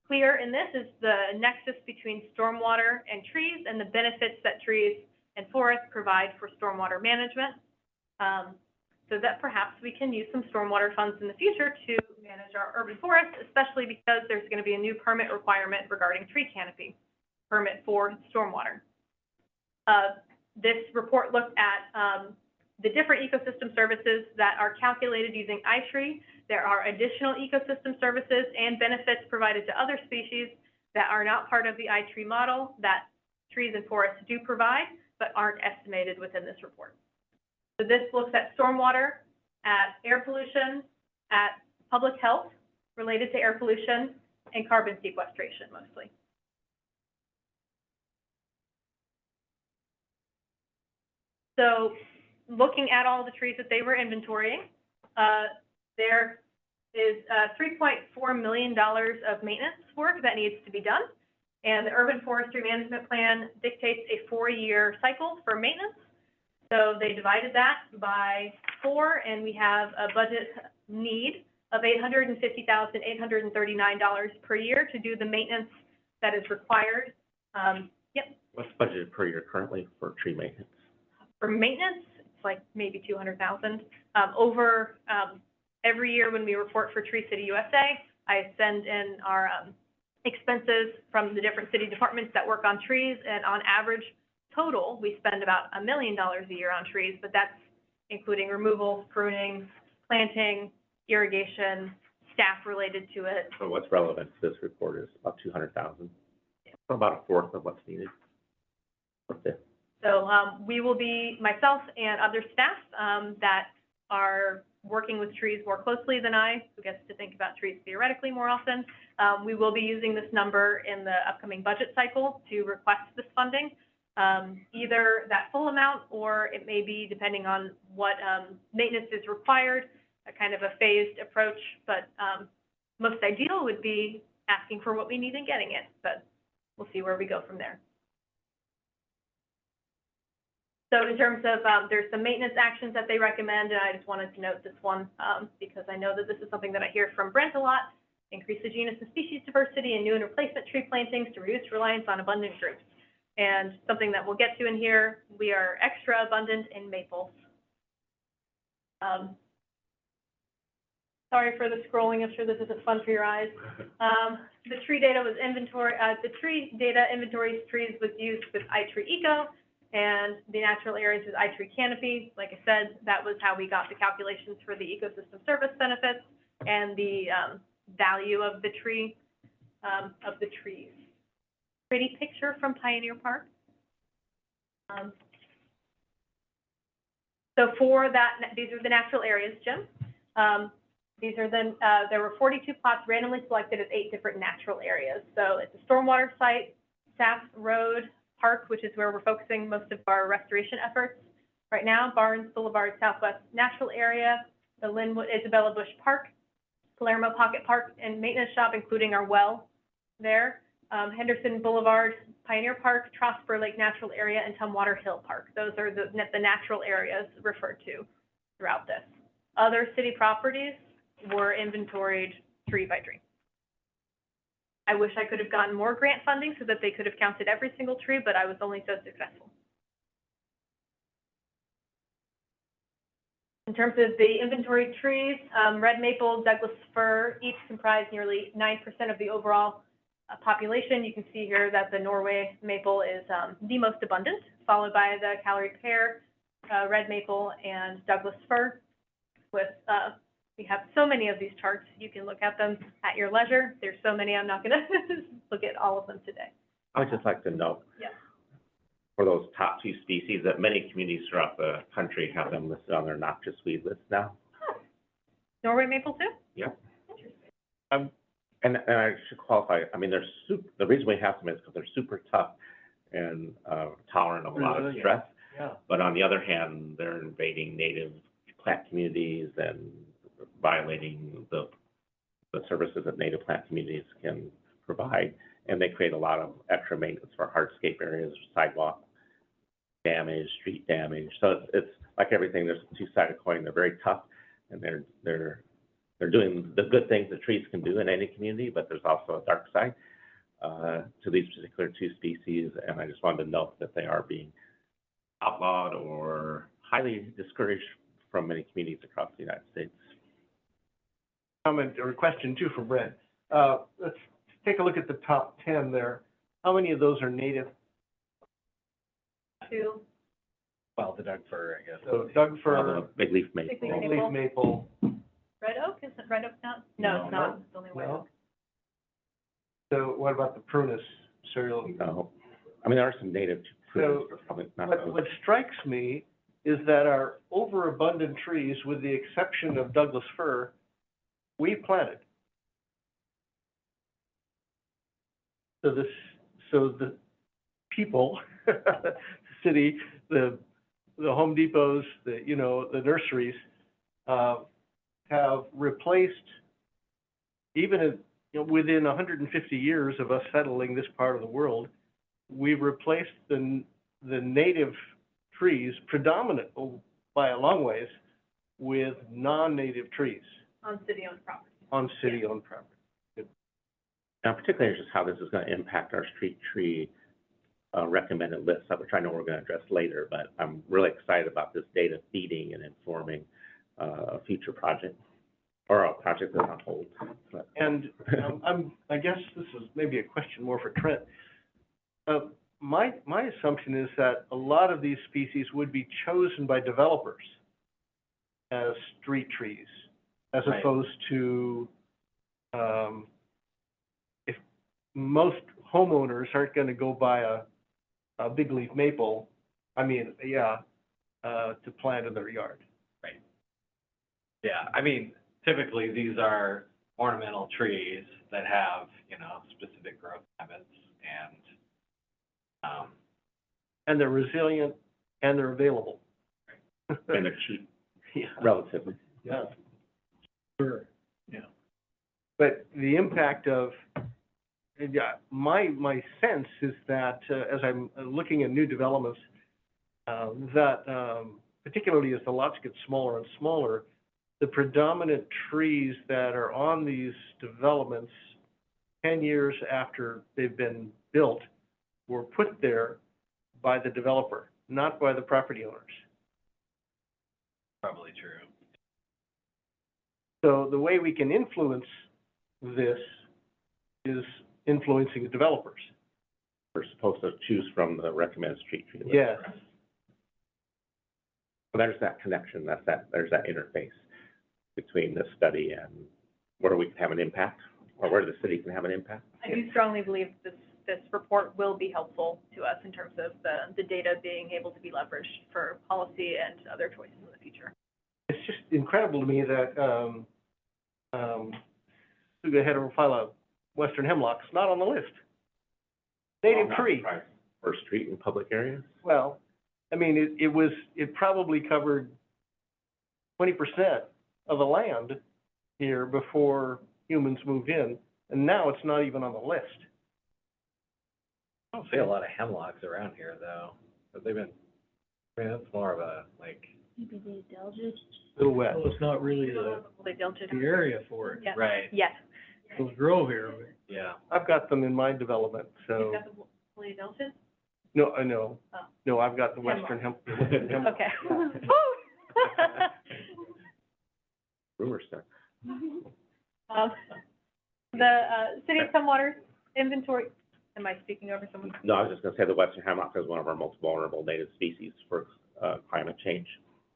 clear in this is the nexus between stormwater and trees and the benefits that trees and forests provide for stormwater management. So that perhaps we can use some stormwater funds in the future to manage our urban forests, especially because there's going to be a new permit requirement regarding tree canopy permit for stormwater. This report looked at the different ecosystem services that are calculated using iTree. There are additional ecosystem services and benefits provided to other species that are not part of the iTree model that trees and forests do provide, but aren't estimated within this report. So this looks at stormwater, at air pollution, at public health related to air pollution, and carbon sequestration mostly. So looking at all the trees that they were inventorying, there is $3.4 million of maintenance work that needs to be done. And the Urban Forestry Management Plan dictates a 4-year cycle for maintenance. So they divided that by 4, and we have a budget need of $850,839 per year to do the maintenance that is required. Yep. What's budgeted per year currently for tree maintenance? For maintenance, it's like maybe 200,000. Over every year when we report for Tree City USA, I send in our expenses from the different city departments that work on trees, and on average total, we spend about $1 million a year on trees, but that's including removal, pruning, planting, irrigation, staff related to it. So what's relevant to this report is about 200,000, so about a fourth of what's needed. Okay. So we will be, myself and other staff that are working with trees more closely than I, who gets to think about trees theoretically more often. We will be using this number in the upcoming budget cycle to request this funding, either that full amount, or it may be, depending on what maintenance is required, a kind of a phased approach. But most ideal would be asking for what we need and getting it, but we'll see where we go from there. So in terms of, there's some maintenance actions that they recommend, and I just wanted to note this one because I know that this is something that I hear from Brent a lot: increase the genus and species diversity and new and replacement tree plantings to reduce reliance on abundant groups. And something that we'll get to in here, we are extra abundant in maples. Sorry for the scrolling. I'm sure this isn't fun for your eyes. The tree data was inventory. The tree data inventories trees was used with iTree Eco, and the natural areas with iTree Canopy. Like I said, that was how we got the calculations for the ecosystem service benefits and the value of the tree, of the trees. Pretty picture from Pioneer Park. So for that, these are the natural areas, Jim. These are then, there were 42 plots randomly selected as 8 different natural areas. So it's a stormwater site, Saff Road Park, which is where we're focusing most of our restoration efforts right now, Barnes Boulevard Southwest Natural Area, the Linwood Isabella Bush Park, Palermo Pocket Park and Maintenance Shop, including our well there, Henderson Boulevard, Pioneer Park, Trosper Lake Natural Area, and Tumwater Hill Park. Those are the natural areas referred to throughout this. Other city properties were inventoried tree by tree. I wish I could have gotten more grant funding so that they could have counted every single tree, but I was only so successful. In terms of the inventory trees, red maple, Douglas fir, each comprise nearly 9% of the overall population. You can see here that the Norway maple is the most abundant, followed by the Callery pear, red maple, and Douglas fir. With we have so many of these charts. You can look at them at your leisure. There's so many. I'm not going to look at all of them today. I would just like to note, for those top 2 species, that many communities throughout the country have them listed on their noxious weed list now. Norway maple too? Yep. And I should qualify, I mean, the reason we have them is because they're super tough and tolerant of a lot of stress. Yeah. But on the other hand, they're invading native plant communities and violating the services that native plant communities can provide. And they create a lot of extra maintenance for hardscape areas, sidewalk damage, street damage. So it's like everything, there's a two-sided coin. They're very tough, and they're doing the good things that trees can do in any community, but there's also a dark side to these particular 2 species. And I just wanted to note that they are being outlawed or highly discouraged from many communities across the United States. Comment or question too from Brent. Let's take a look at the top 10 there. How many of those are native? 2. Well, the Doug fir, I guess. So Doug Well, fir, the big leaf maple. Big leaf leaf maple. Red oak? Isn't red oak not? No, it's not. It's only white No. oak. So what about the prunus cereal? No. I mean, there are some native trees, but probably not those. What strikes me is that our overabundant trees, with the exception of Douglas fir, we planted. So the people, the city, the Home Depots, the nurseries, have replaced, even within 150 years of us settling this part of the world, we've replaced the native trees, predominant by a long ways, with non-native trees On city-owned property. on city-owned property. Now, particularly just how this is going to impact our street tree recommended list, which I know we're going to address later, but I'm really excited about this data feeding and informing a future project, or a project that's on hold. But, And I guess this is maybe a question more for Trent. My assumption is that a lot of these species would be chosen by developers as street trees, as Right. opposed to, if most homeowners aren't gonna go buy a big leaf maple, to plant in their yard. Yeah, I mean, typically, these are ornamental trees that have, specific growth habits And they're resilient and they're available. and they're cheap, Yeah. relatively. Yeah. Sure. Yeah. But the impact of, my sense is that, as I'm looking at new developments, particularly as the lots get smaller and smaller, the predominant trees that are on these developments 10 years after they've been built were put there by the developer, not by the property owners. probably true. So the way we can influence this is influencing the developers. We're supposed to choose from the recommended street tree list. Yes. So there's that connection, there's that interface between this study and where we can have an impact, or where the city can have an impact. I do strongly believe this report will be helpful to us in terms of the data being able to be leveraged for policy and other choices in the future. It's just incredible to me that Suga heterophylla western hemlock's not on the list. Native Not tree. surprised. Or street in public areas. Well, I mean, it probably covered 20% of the land here before humans moved in, and now it's not even on the list. I don't see a lot of hemlocks around here, though, but that's more of a, Maybe they indulged. Little wet. Well, it's not really the They built it. area for it. Yeah. right, Yes. It'll grow here, but yeah. I've got them in my development, so, You've got the woolly deltas? no, I know. Oh. No, I've got the western hemlock. Okay. Rumor stuff. The City of Tumwater inventory, am I speaking over someone? No, I was just gonna say the western hemlock is one of our most vulnerable native species for climate change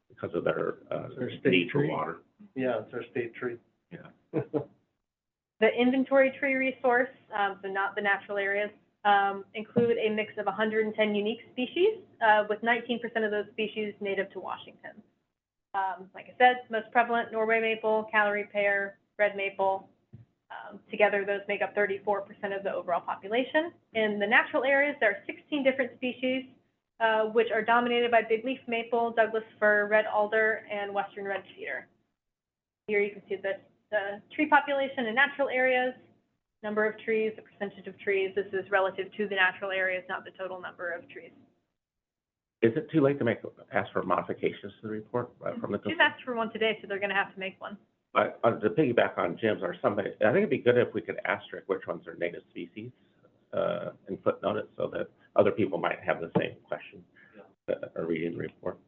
because of their, Their state need for tree. water. Yeah, it's our state tree. Yeah. The inventory tree resource, so not the natural areas, include a mix of 110 unique species, with 19% of those species native to Washington. Like I said, most prevalent, Norway maple, Callery pear, red maple. Together, those make up 34% of the overall population. In the natural areas, there are 16 different species, which are dominated by big leaf maple, Douglas fir, red alder, and western red cedar. Here you can see the tree population in natural areas, number of trees, the percentage of trees. This is relative to the natural areas, not the total number of trees. Is it too late to ask for modifications to the report from the? We've asked for one today, so they're going to have to make one. But to piggyback on Jim's, or somebody, I think it'd be good if we could asterisk which ones are native species, and footnote it so that other people might have the same question that are reading the report.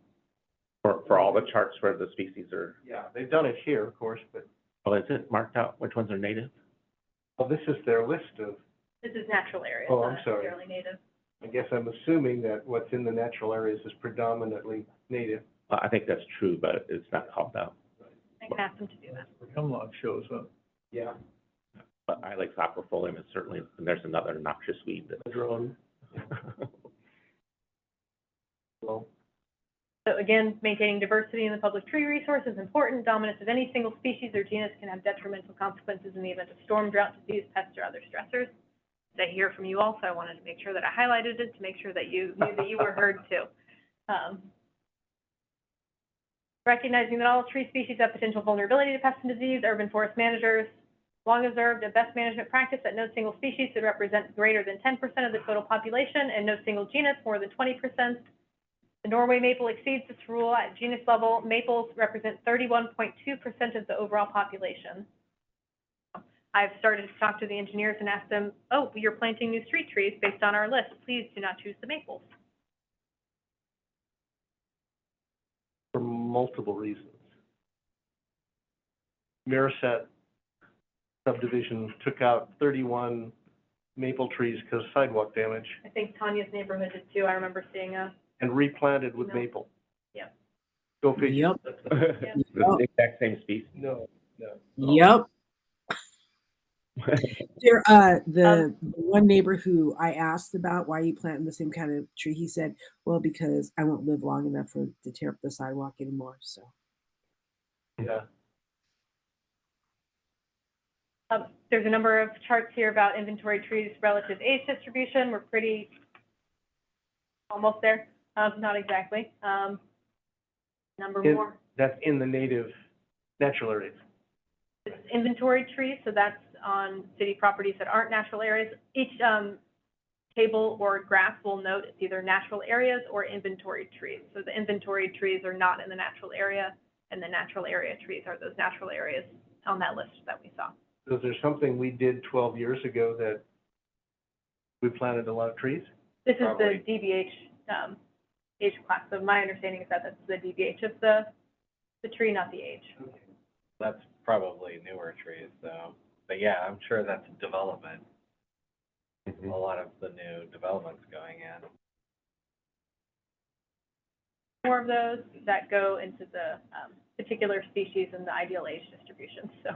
For all the charts where the species are, Yeah, they've done it here, of course, but, well, is it marked out which ones are native? well, this is their list of, This is natural areas, Oh, not I'm sorry. necessarily native. I guess I'm assuming that what's in the natural areas is predominantly native. I think that's true, but it's not called out. I can ask them to do that. Hemlock shows up. Yeah. But Ilex aquifolium is certainly, and there's another noxious weed that. Madrone. Well, So again, maintaining diversity in the public tree resource is important. Dominance of any single species or genus can have detrimental consequences in the event of storm, drought, disease, pests, or other stressors. I hear from you all, so I wanted to make sure that I highlighted it to make sure that you knew that you were heard too. Recognizing that all tree species have potential vulnerability to pests and disease, urban forest managers long observed a best management practice that no single species should represent greater than 10% of the total population and no single genus more than 20%. The Norway maple exceeds this rule at genus level. Maples represent 31.2% of the overall population. I've started to talk to the engineers and ask them, oh, you're planting new street trees based on our list. Please do not choose the maples. for multiple reasons. Mirasett subdivision took out 31 maple trees because of sidewalk damage I think Tanya's neighborhood did too. I remember seeing a, and replanted with No. maple. yeah. Go figure. Yep. The exact same species. No, no. Yep. There, the one neighbor who I asked about why you planting the same kind of tree, he said, well, because I won't live long enough to tear up the sidewalk anymore. So Yeah. There's a number of charts here about inventory trees relative age distribution. We're pretty almost there, not exactly. Number In- more. That's in the native natural areas. It's inventory trees, so that's on city properties that aren't natural areas. Each table or graph will note it's either natural areas or inventory trees. So the inventory trees are not in the natural area, and the natural area trees are those natural areas on that list that we saw. So is there something we did 12 years ago that we planted a lot of trees? This is Probably. the DBH age class. So my understanding is that that's the DBH of the tree, not the age. That's probably newer trees, though. But yeah, I'm sure that's development. A lot of the new developments going in. More of those that go into the particular species and the ideal age distribution. So,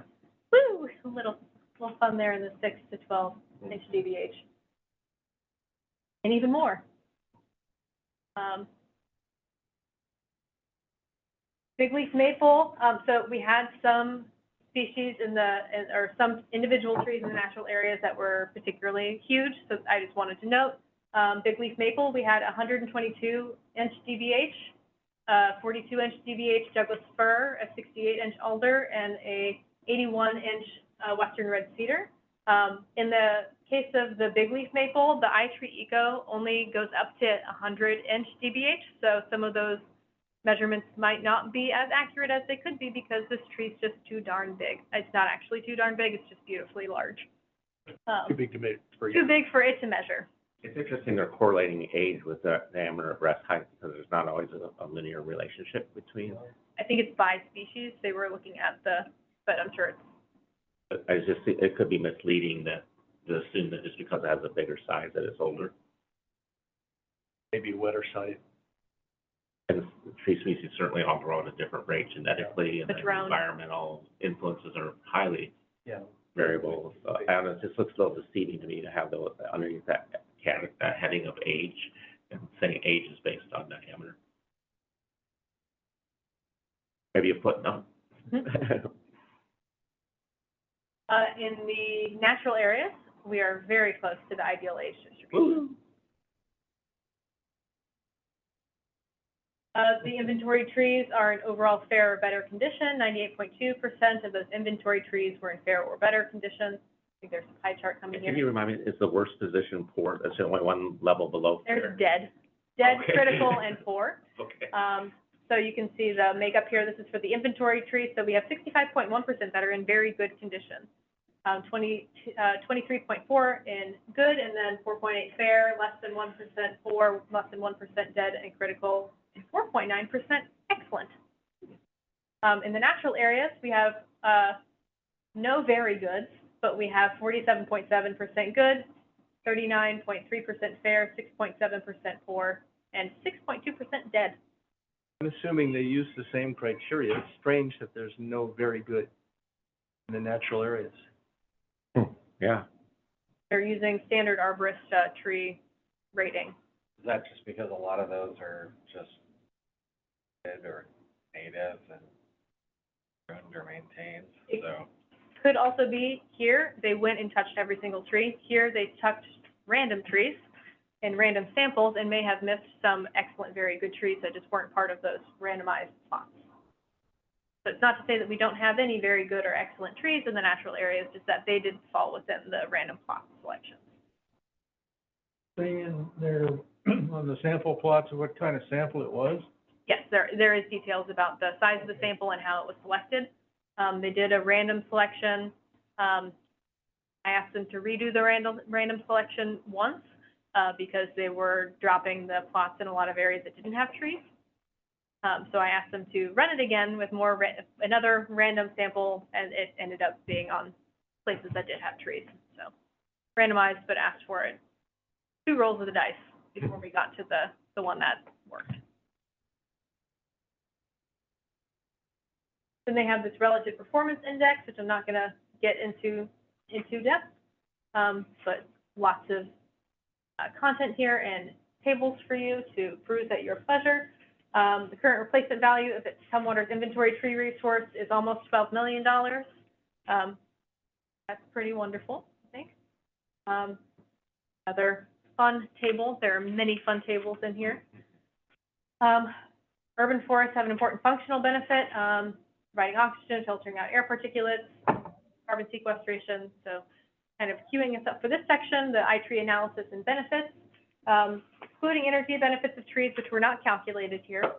woo, a little fun there in the 6 to 12 inch DBH. And even more. Big leaf maple, so we had some species or some individual trees in the natural areas that were particularly huge, so I just wanted to note. Big leaf maple, we had 122 inch DBH, 42 inch DBH Douglas fir, a 68 inch alder, and a 81 inch western red cedar. In the case of the big leaf maple, the iTree Eco only goes up to 100 inch DBH, so some of those measurements might not be as accurate as they could be because this tree's just too darn big. It's not actually too darn big, it's just beautifully large. Too big to make for Too you. big for it to measure. It's interesting they're correlating age with the diameter of breast height because there's not always a linear relationship between. I think it's by species. They were looking at but I'm sure it's, But I just think it could be misleading to assume that just because it has a bigger size that it's older. Maybe wetter site. And tree species certainly all grow at a different rate genetically, and The the drone. environmental influences are highly Yeah. variable. So, and it just looks a little deceiving to me to have those underneath that heading of age, and saying age is based on diameter. Maybe a footnote. In the natural areas, we are very close to the ideal age distribution. The inventory trees are in overall fair or better condition. 98.2% of those inventory trees were in fair or better condition. I think there's a pie chart coming Can you here. remind me, is the worst position poor? That's the only one level below fair? There's dead, Okay. critical, and poor. Okay. So you can see the makeup here. This is for the inventory trees. So we have 65.1% that are in very good condition. 23.4 in good, and then 4.8 fair, less than 1% poor, less than 1% dead and critical, and 4.9% excellent. In the natural areas, we have no very goods, but we have 47.7% good, 39.3% fair, 6.7% poor, and 6.2% dead. I'm assuming they use the same criteria. It's strange that there's no very good in the natural areas. Yeah. They're using standard arborist tree rating. Is that just because a lot of those are just dead or native and pruned or maintained, so? Could also be here, they went and touched every single tree. Here, they touched random trees and random samples and may have missed some excellent, very good trees that just weren't part of those randomized plots. So it's not to say that we don't have any very good or excellent trees in the natural areas, just that they didn't fall within the random plot selection. Thing in there on the sample plots of what kind of sample it was? Yes, there is details about the size of the sample and how it was selected. They did a random selection. I asked them to redo the random selection once because they were dropping the plots in a lot of areas that didn't have trees. So I asked them to run it again with another random sample, and it ended up being on places that did have trees. So randomized, but asked for it 2 rolls of the dice before we got to the one that worked. Then they have this relative performance index, which I'm not going to get into depth, but lots of content here and tables for you to peruse at your pleasure. The current replacement value of its Tumwater's inventory tree resource is almost $12 million. That's pretty wonderful, I think. Another fun table. There are many fun tables in here. Urban forests have an important functional benefit, providing oxygen, filtering out air particulates, carbon sequestration. So kind of queuing us up for this section, the iTree analysis and benefits. Including energy benefits of trees, which were not calculated here.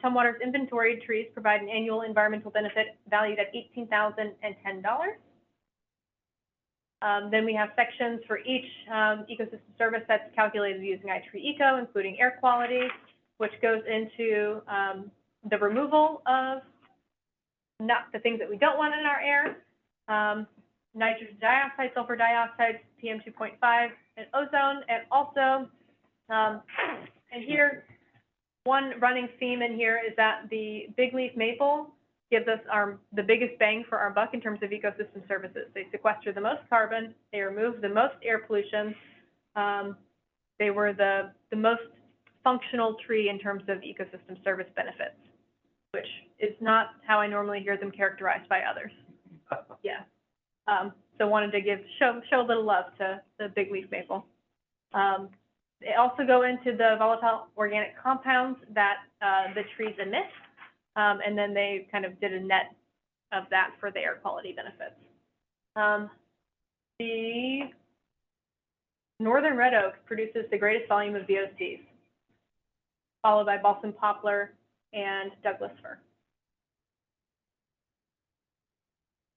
Tumwater's inventory trees provide an annual environmental benefit valued at $18,010. Then we have sections for each ecosystem service that's calculated using iTree Eco, including air quality, which goes into the removal of not the things that we don't want in our air, nitrogen dioxide, sulfur dioxide, PM 2.5, and ozone, and also, and here, one running theme in here is that the big leaf maple gives us the biggest bang for our buck in terms of ecosystem services. They sequester the most carbon, they remove the most air pollution. They were the most functional tree in terms of ecosystem service benefits, which is not how I normally hear them characterized by others. Yeah. So wanted to show a little love to the big leaf maple. They also go into the volatile organic compounds that the trees emit, and then they kind of did a net of that for the air quality benefits. The northern red oak produces the greatest volume of VOCs, followed by balsam poplar and Douglas fir.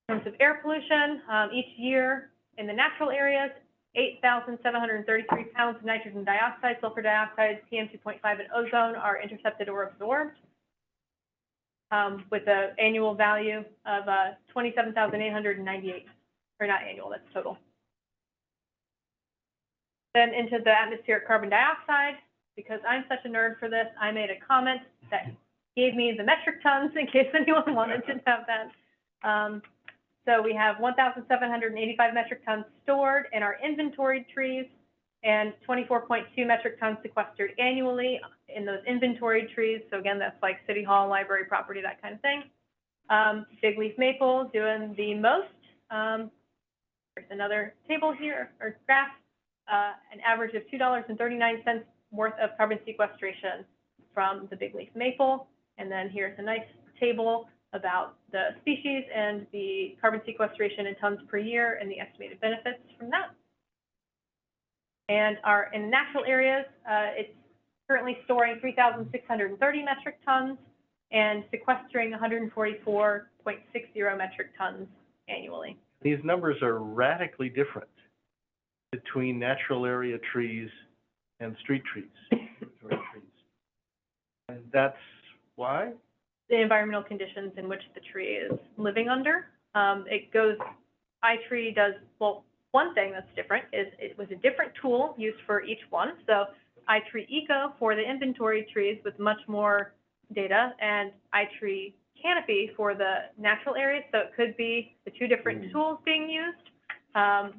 In terms of air pollution, each year in the natural areas, 8,733 pounds of nitrogen dioxide, sulfur dioxide, PM 2.5, and ozone are intercepted or absorbed, with an annual value of 27,898, or not annual, that's total. Then into the atmospheric carbon dioxide, because I'm such a nerd for this, I made a comment that gave me the metric tons in case anyone wanted to have that. So we have 1,785 metric tons stored in our inventoried trees and 24.2 metric tons sequestered annually in those inventoried trees. So again, that's like City Hall, library property, that kind of thing. Big leaf maple doing the most. There's another table here, or graph, an average of $2.39 worth of carbon sequestration from the big leaf maple. And then here's a nice table about the species and the carbon sequestration in tons per year and the estimated benefits from that. And in natural areas, it's currently storing 3,630 metric tons and sequestering 144.60 metric tons annually. These numbers are radically different between natural area trees and street trees. And that's why? The environmental conditions in which the tree is living under. iTree does, well, one thing that's different is it was a different tool used for each one. So iTree Eco for the inventory trees with much more data, and iTree Canopy for the natural areas. So it could be the two different tools being used,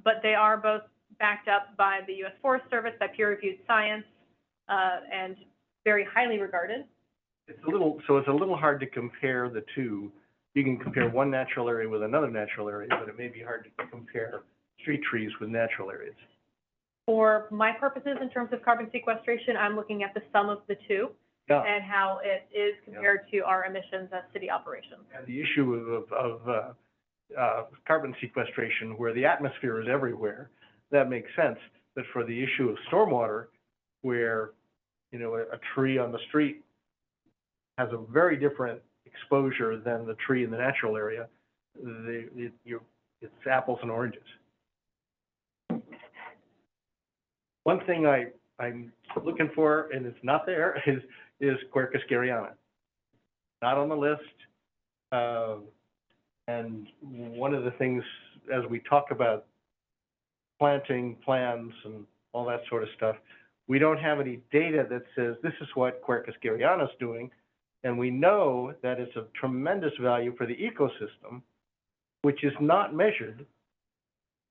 but they are both backed up by the U.S. Forest Service, by peer-reviewed science, and very highly regarded. It's a little hard to compare the two. You can compare one natural area with another natural area, but it may be hard to compare street trees with natural areas. For my purposes, in terms of carbon sequestration, I'm looking at the sum of the two and how it is compared to our emissions as city operations. And the issue of carbon sequestration, where the atmosphere is everywhere, that makes sense. But for the issue of stormwater, where, you know, a tree on the street has a very different exposure than the tree in the natural area, it's apples and oranges. One thing I'm looking for, and it's not there, is Quercus garryana. Not on the list. And one of the things, as we talk about planting plans and all that sort of stuff, we don't have any data that says this is what Quercus garryana is doing. And we know that it's of tremendous value for the ecosystem, which is not measured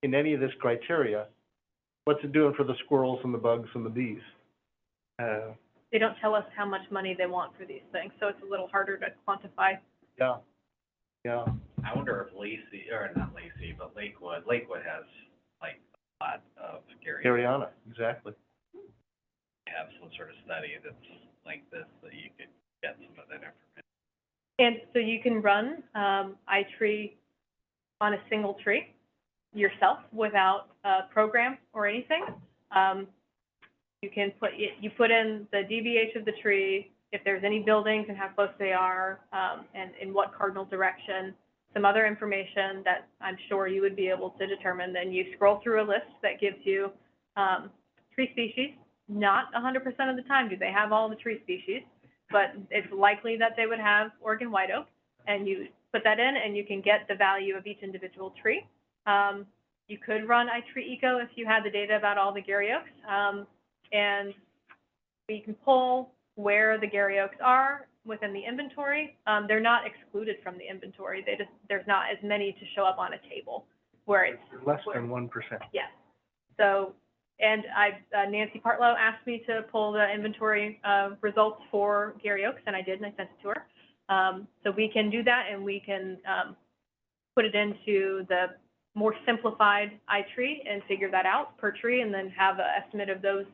in any of this criteria. What's it doing for the squirrels and the bugs and the bees? They don't tell us how much money they want for these things, so it's a little harder to quantify. Yeah. I wonder if Lakewood has like a lot of Garryana, exactly. Have some sort of study that's like this that you could get some of that information. And so you can run iTree on a single tree yourself without a program or anything. You can put in the DBH of the tree, if there's any buildings and how close they are, and in what cardinal direction, some other information that I'm sure you would be able to determine. Then you scroll through a list that gives you tree species. Not 100% of the time do they have all the tree species, but it's likely that they would have Oregon white oak, and you put that in and you can get the value of each individual tree. You could run iTree Eco if you had the data about all the Gary Oaks, and we can pull where the Gary Oaks are within the inventory. They're not excluded from the inventory. There's not as many to show up on a table where it's less than 1%. Yes. So, and Nancy Partlow asked me to pull the inventory results for Gary Oaks, and I did, and I sent it to her. So we can do that, and we can put it into the more simplified iTree and figure that out per tree, and then have an estimate of those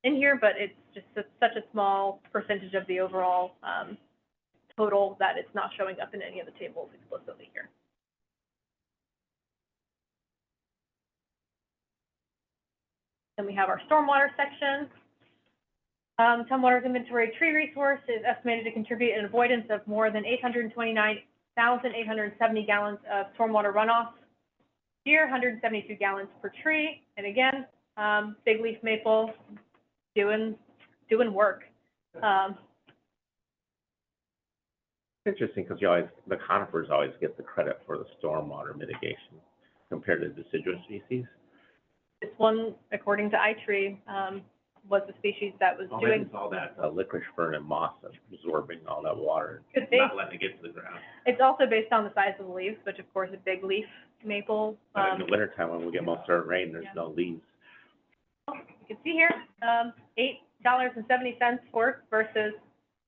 in here. But it's just such a small percentage of the overall total that it's not showing up in any of the tables explicitly here. Then we have our stormwater section. Tumwater's inventory tree resource is estimated to contribute an avoidance of more than 829,870 gallons of stormwater runoff year, 172 gallons per tree. And again, big leaf maple doing work. It's interesting because the conifers always get the credit for the stormwater mitigation compared to deciduous species. This one, according to iTree, was the species that was Oh, doing. maybe it's all that licorice fern and moss that's absorbing all that water, Could be. not letting it get to the ground. It's also based on the size of the leaves, which of course a big leaf maple. But in the wintertime, when we get most of our rain, there's no leaves. You can see here, $8.70 worth versus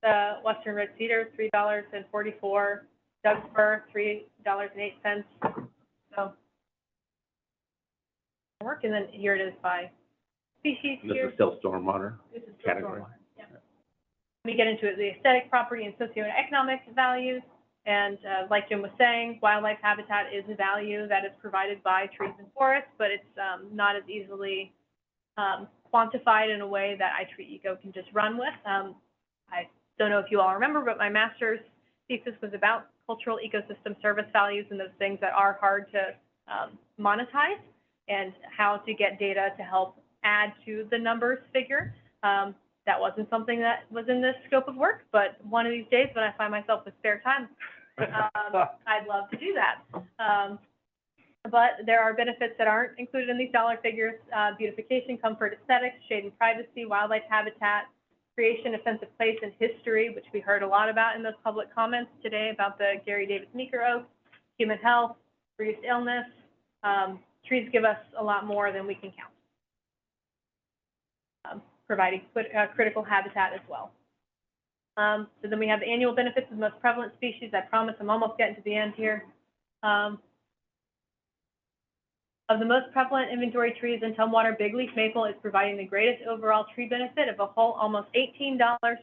the western red cedar, $3.44, Doug fir, $3.08. So work, and then here it is by species And this here. is still stormwater This is still category. stormwater, yeah. We get into the aesthetic, property, and socioeconomic values. And like Jim was saying, wildlife habitat is a value that is provided by trees and forests, but it's not as easily quantified in a way that iTreatEco can just run with. I don't know if you all remember, but my master's thesis was about cultural ecosystem service values and those things that are hard to monetize, and how to get data to help add to the numbers figure. That wasn't something that was in the scope of work, but one of these days when I find myself with spare time, I'd love to do that. But there are benefits that aren't included in these dollar figures: beautification, comfort, aesthetics, shade and privacy, wildlife habitat, creation, a sense of place and history, which we heard a lot about in those public comments today about the Gary Davis Meeker oak, human health, reduced illness. Trees give us a lot more than we can count. Providing critical habitat as well. So then we have the annual benefits of the most prevalent species. I promise I'm almost getting to the end here. Of the most prevalent inventory trees in Tumwater, bigleaf maple is providing the greatest overall tree benefit of a whole almost $18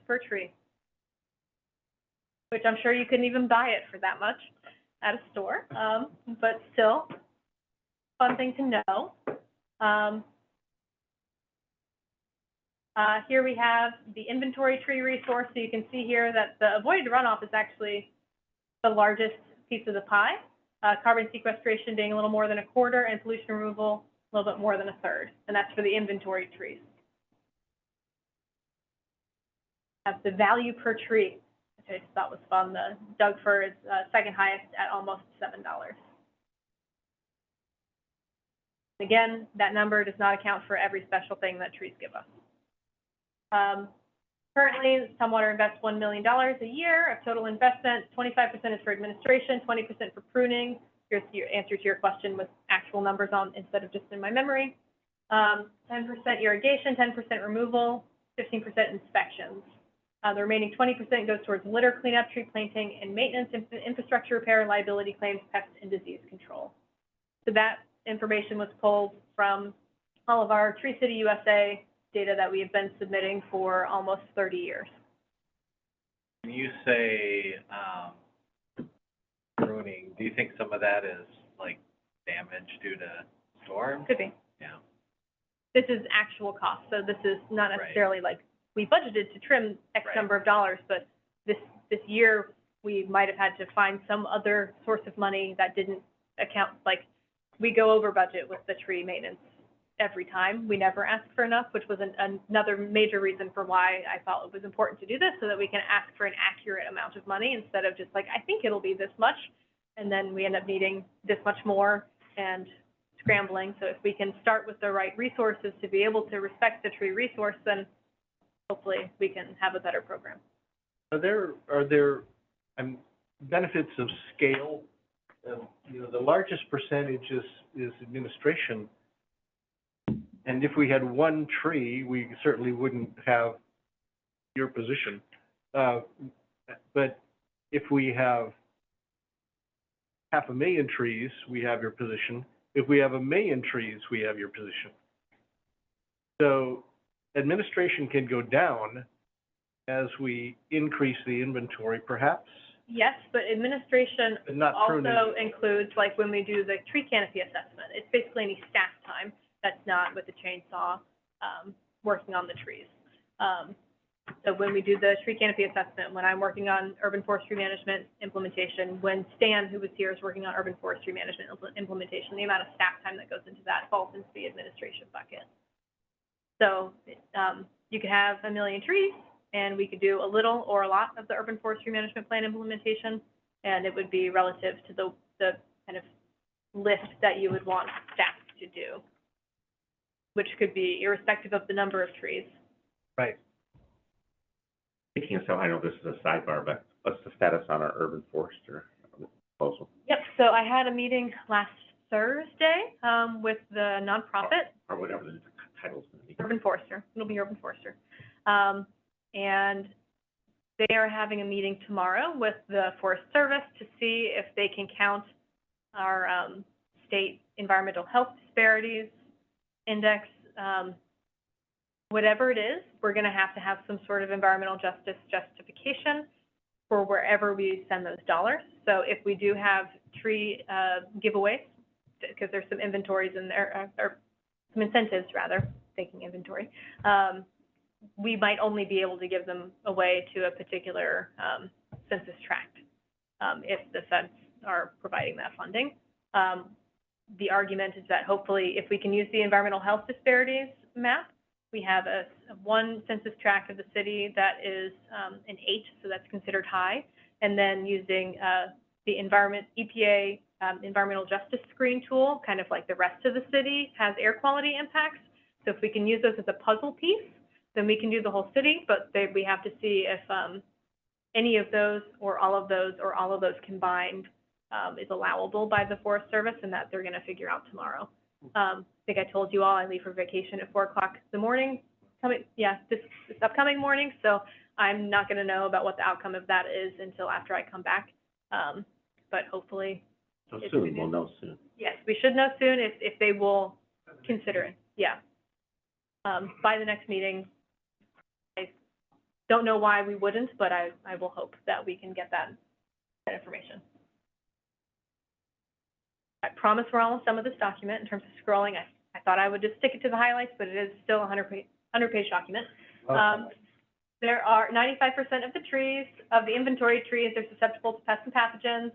per tree, which I'm sure you couldn't even buy it for that much at a store, but still, fun thing to know. Here we have the inventory tree resource. So you can see here that the avoided runoff is actually the largest piece of the pie. Carbon sequestration being a little more than a quarter, and pollution removal a little bit more than a third. And that's for the inventory trees. That's the value per tree, which I just thought was fun. The Doug fir is second highest at almost $7. Again, that number does not account for every special thing that trees give us. Currently, Tumwater invests $1 million a year of total investment. 25% is for administration, 20% for pruning. Here's your answer to your question with actual numbers on instead of just in my memory. 10% irrigation, 10% removal, 15% inspections. The remaining 20% goes towards litter cleanup, tree planting, and maintenance, infrastructure repair, liability claims, pest and disease control. So that information was pulled from all of our Tree City USA data that we have been submitting for almost 30 years. When you say pruning, do you think some of that is like damage due to storm? Could be. Yeah. This is actual cost, so this is not necessarily like we budgeted to trim X number of dollars, but this year we might have had to find some other source of money that didn't account. Like we go over budget with the tree maintenance every time. We never ask for enough, which was another major reason for why I felt it was important to do this, so that we can ask for an accurate amount of money instead of just like, I think it'll be this much, and then we end up needing this much more and scrambling. So if we can start with the right resources to be able to respect the tree resource, then hopefully we can have a better program. Are there benefits of scale? The largest percentage is administration. And if we had one tree, we certainly wouldn't have your position. But if we have 500,000 trees, we have your position. If we have 1,000,000 trees, we have your position. So administration can go down as we increase the inventory, perhaps. Yes, but administration But not pruning. also includes, like when we do the tree canopy assessment, it's basically any staff time that's not with the chainsaw working on the trees. So when we do the tree canopy assessment, when I'm working on urban forestry management implementation, when Stan, who was here, is working on urban forestry management implementation, the amount of staff time that goes into that falls into the administration bucket. So you could have 1,000,000 trees, and we could do a little or a lot of the urban forestry management plan implementation, and it would be relative to the kind of list that you would want staff to do, which could be irrespective of the number of trees. Right. Speaking of, so I know this is a sidebar, but what's the status on our urban forester proposal? Yep, so I had a meeting last Thursday, with the nonprofit. Or whatever the title's gonna be. Urban Forester, it'll be Urban Forester. And they are having a meeting tomorrow with the Forest Service to see if they can count our, state environmental health disparities index. Whatever it is, we're gonna have to have some sort of environmental justice justification for wherever we send those dollars. So if we do have tree, giveaways, because there's some inventories in there, or some incentives rather, taking inventory, we might only be able to give them away to a particular census tract if the feds are providing that funding. The argument is that hopefully if we can use the environmental health disparities map, we have one census tract of the city that is an 8, so that's considered high, and then using the EPA environmental justice screen tool, kind of like the rest of the city has air quality impacts. So if we can use those as a puzzle piece, then we can do the whole city, but we have to see if any of those or all of those combined is allowable by the Forest Service, and that they're gonna figure out tomorrow. I think I told you all I leave for vacation at 4 o'clock in the morning, this upcoming morning, so I'm not gonna know about what the outcome of that is until after I come back. But hopefully. So soon, we'll know soon. Yes, we should know soon if they will consider it, yeah. By the next meeting. I don't know why we wouldn't, but I will hope that we can get that information. I promise we're almost done with this document in terms of scrolling. I thought I would just stick it to the highlights, but it is still a 100-page document. There are 95% of the trees, of the inventory trees, are susceptible to pests and pathogens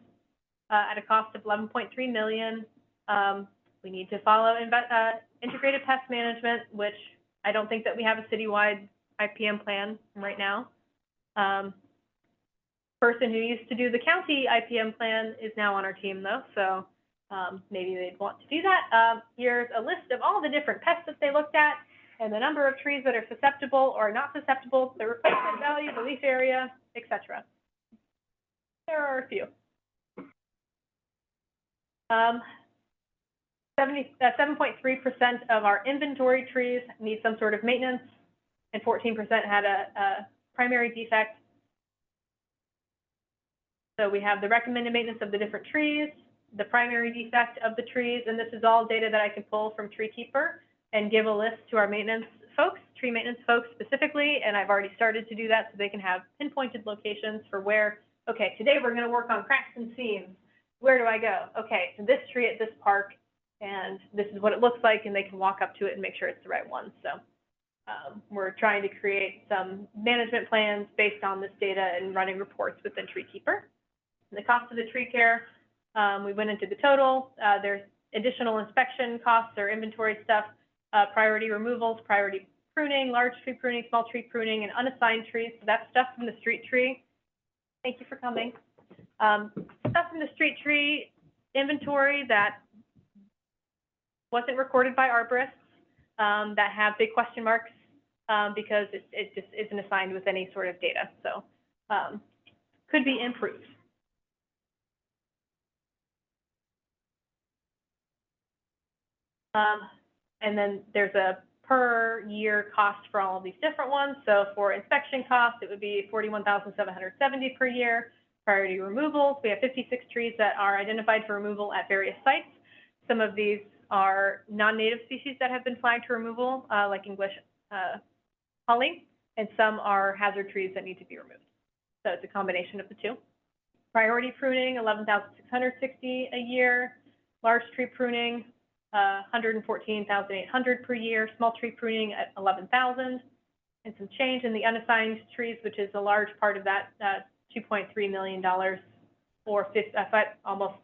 at a cost of $11.3 million. We need to follow integrated pest management, which I don't think that we have a citywide IPM plan right now. Person who used to do the county IPM plan is now on our team though, so maybe they'd want to do that. Here's a list of all the different pests that they looked at and the number of trees that are susceptible or not susceptible, the replacement value, the leaf area, etc. There are a few. 7.3% of our inventory trees need some sort of maintenance, and 14% had a primary defect. So we have the recommended maintenance of the different trees, the primary defect of the trees, and this is all data that I can pull from TreeKeeper and give a list to our maintenance folks, tree maintenance folks specifically, and I've already started to do that so they can have pinpointed locations for where, okay, today we're gonna work on cracks and seams. Where do I go? Okay, so this tree at this park, and this is what it looks like, and they can walk up to it and make sure it's the right one. So we're trying to create some management plans based on this data and running reports within TreeKeeper. The cost of the tree care, we went into the total. There's additional inspection costs or inventory stuff, priority removals, priority pruning, large tree pruning, small tree pruning, and unassigned trees. So that's stuff from the street tree. Thank you for coming. Stuff from the street tree inventory that wasn't recorded by arborists, that have big question marks because it just isn't assigned with any sort of data. So could be improved. And then there's a per year cost for all of these different ones. So for inspection costs, it would be $41,770 per year. Priority removals, we have 56 trees that are identified for removal at various sites. Some of these are non-native species that have been flagged for removal, like English holly, and some are hazard trees that need to be removed. So it's a combination of the two. Priority pruning, $11,660 a year. Large tree pruning, $114,800 per year. Small tree pruning at $11,000, and some change in the unassigned trees, which is a large part of that $2.3 million, or almost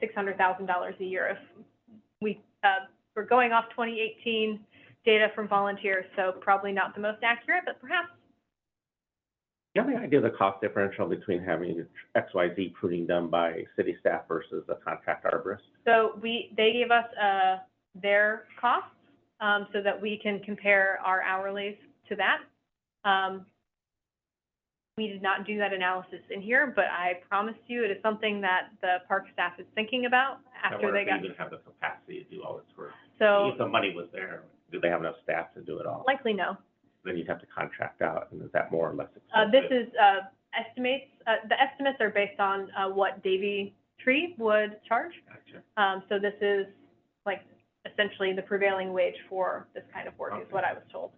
$600,000 a year. If we're going off 2018 data from volunteers, so probably not the most accurate, but perhaps. Do you have any idea of the cost differential between having XYZ pruning done by city staff versus a contract arborist? So they gave us their costs so that we can compare our hourlies to that. We did not do that analysis in here, but I promise you it is something that the park staff is thinking about after they got. Even have the capacity to do all this work. So If the money was there, do they have enough staff to do it all? likely no. Then you'd have to contract out, and is that more or less This expensive? is estimates. The estimates are based on what Davy Tree would charge. Gotcha. So this is like essentially the prevailing wage for this kind of work is what I was told.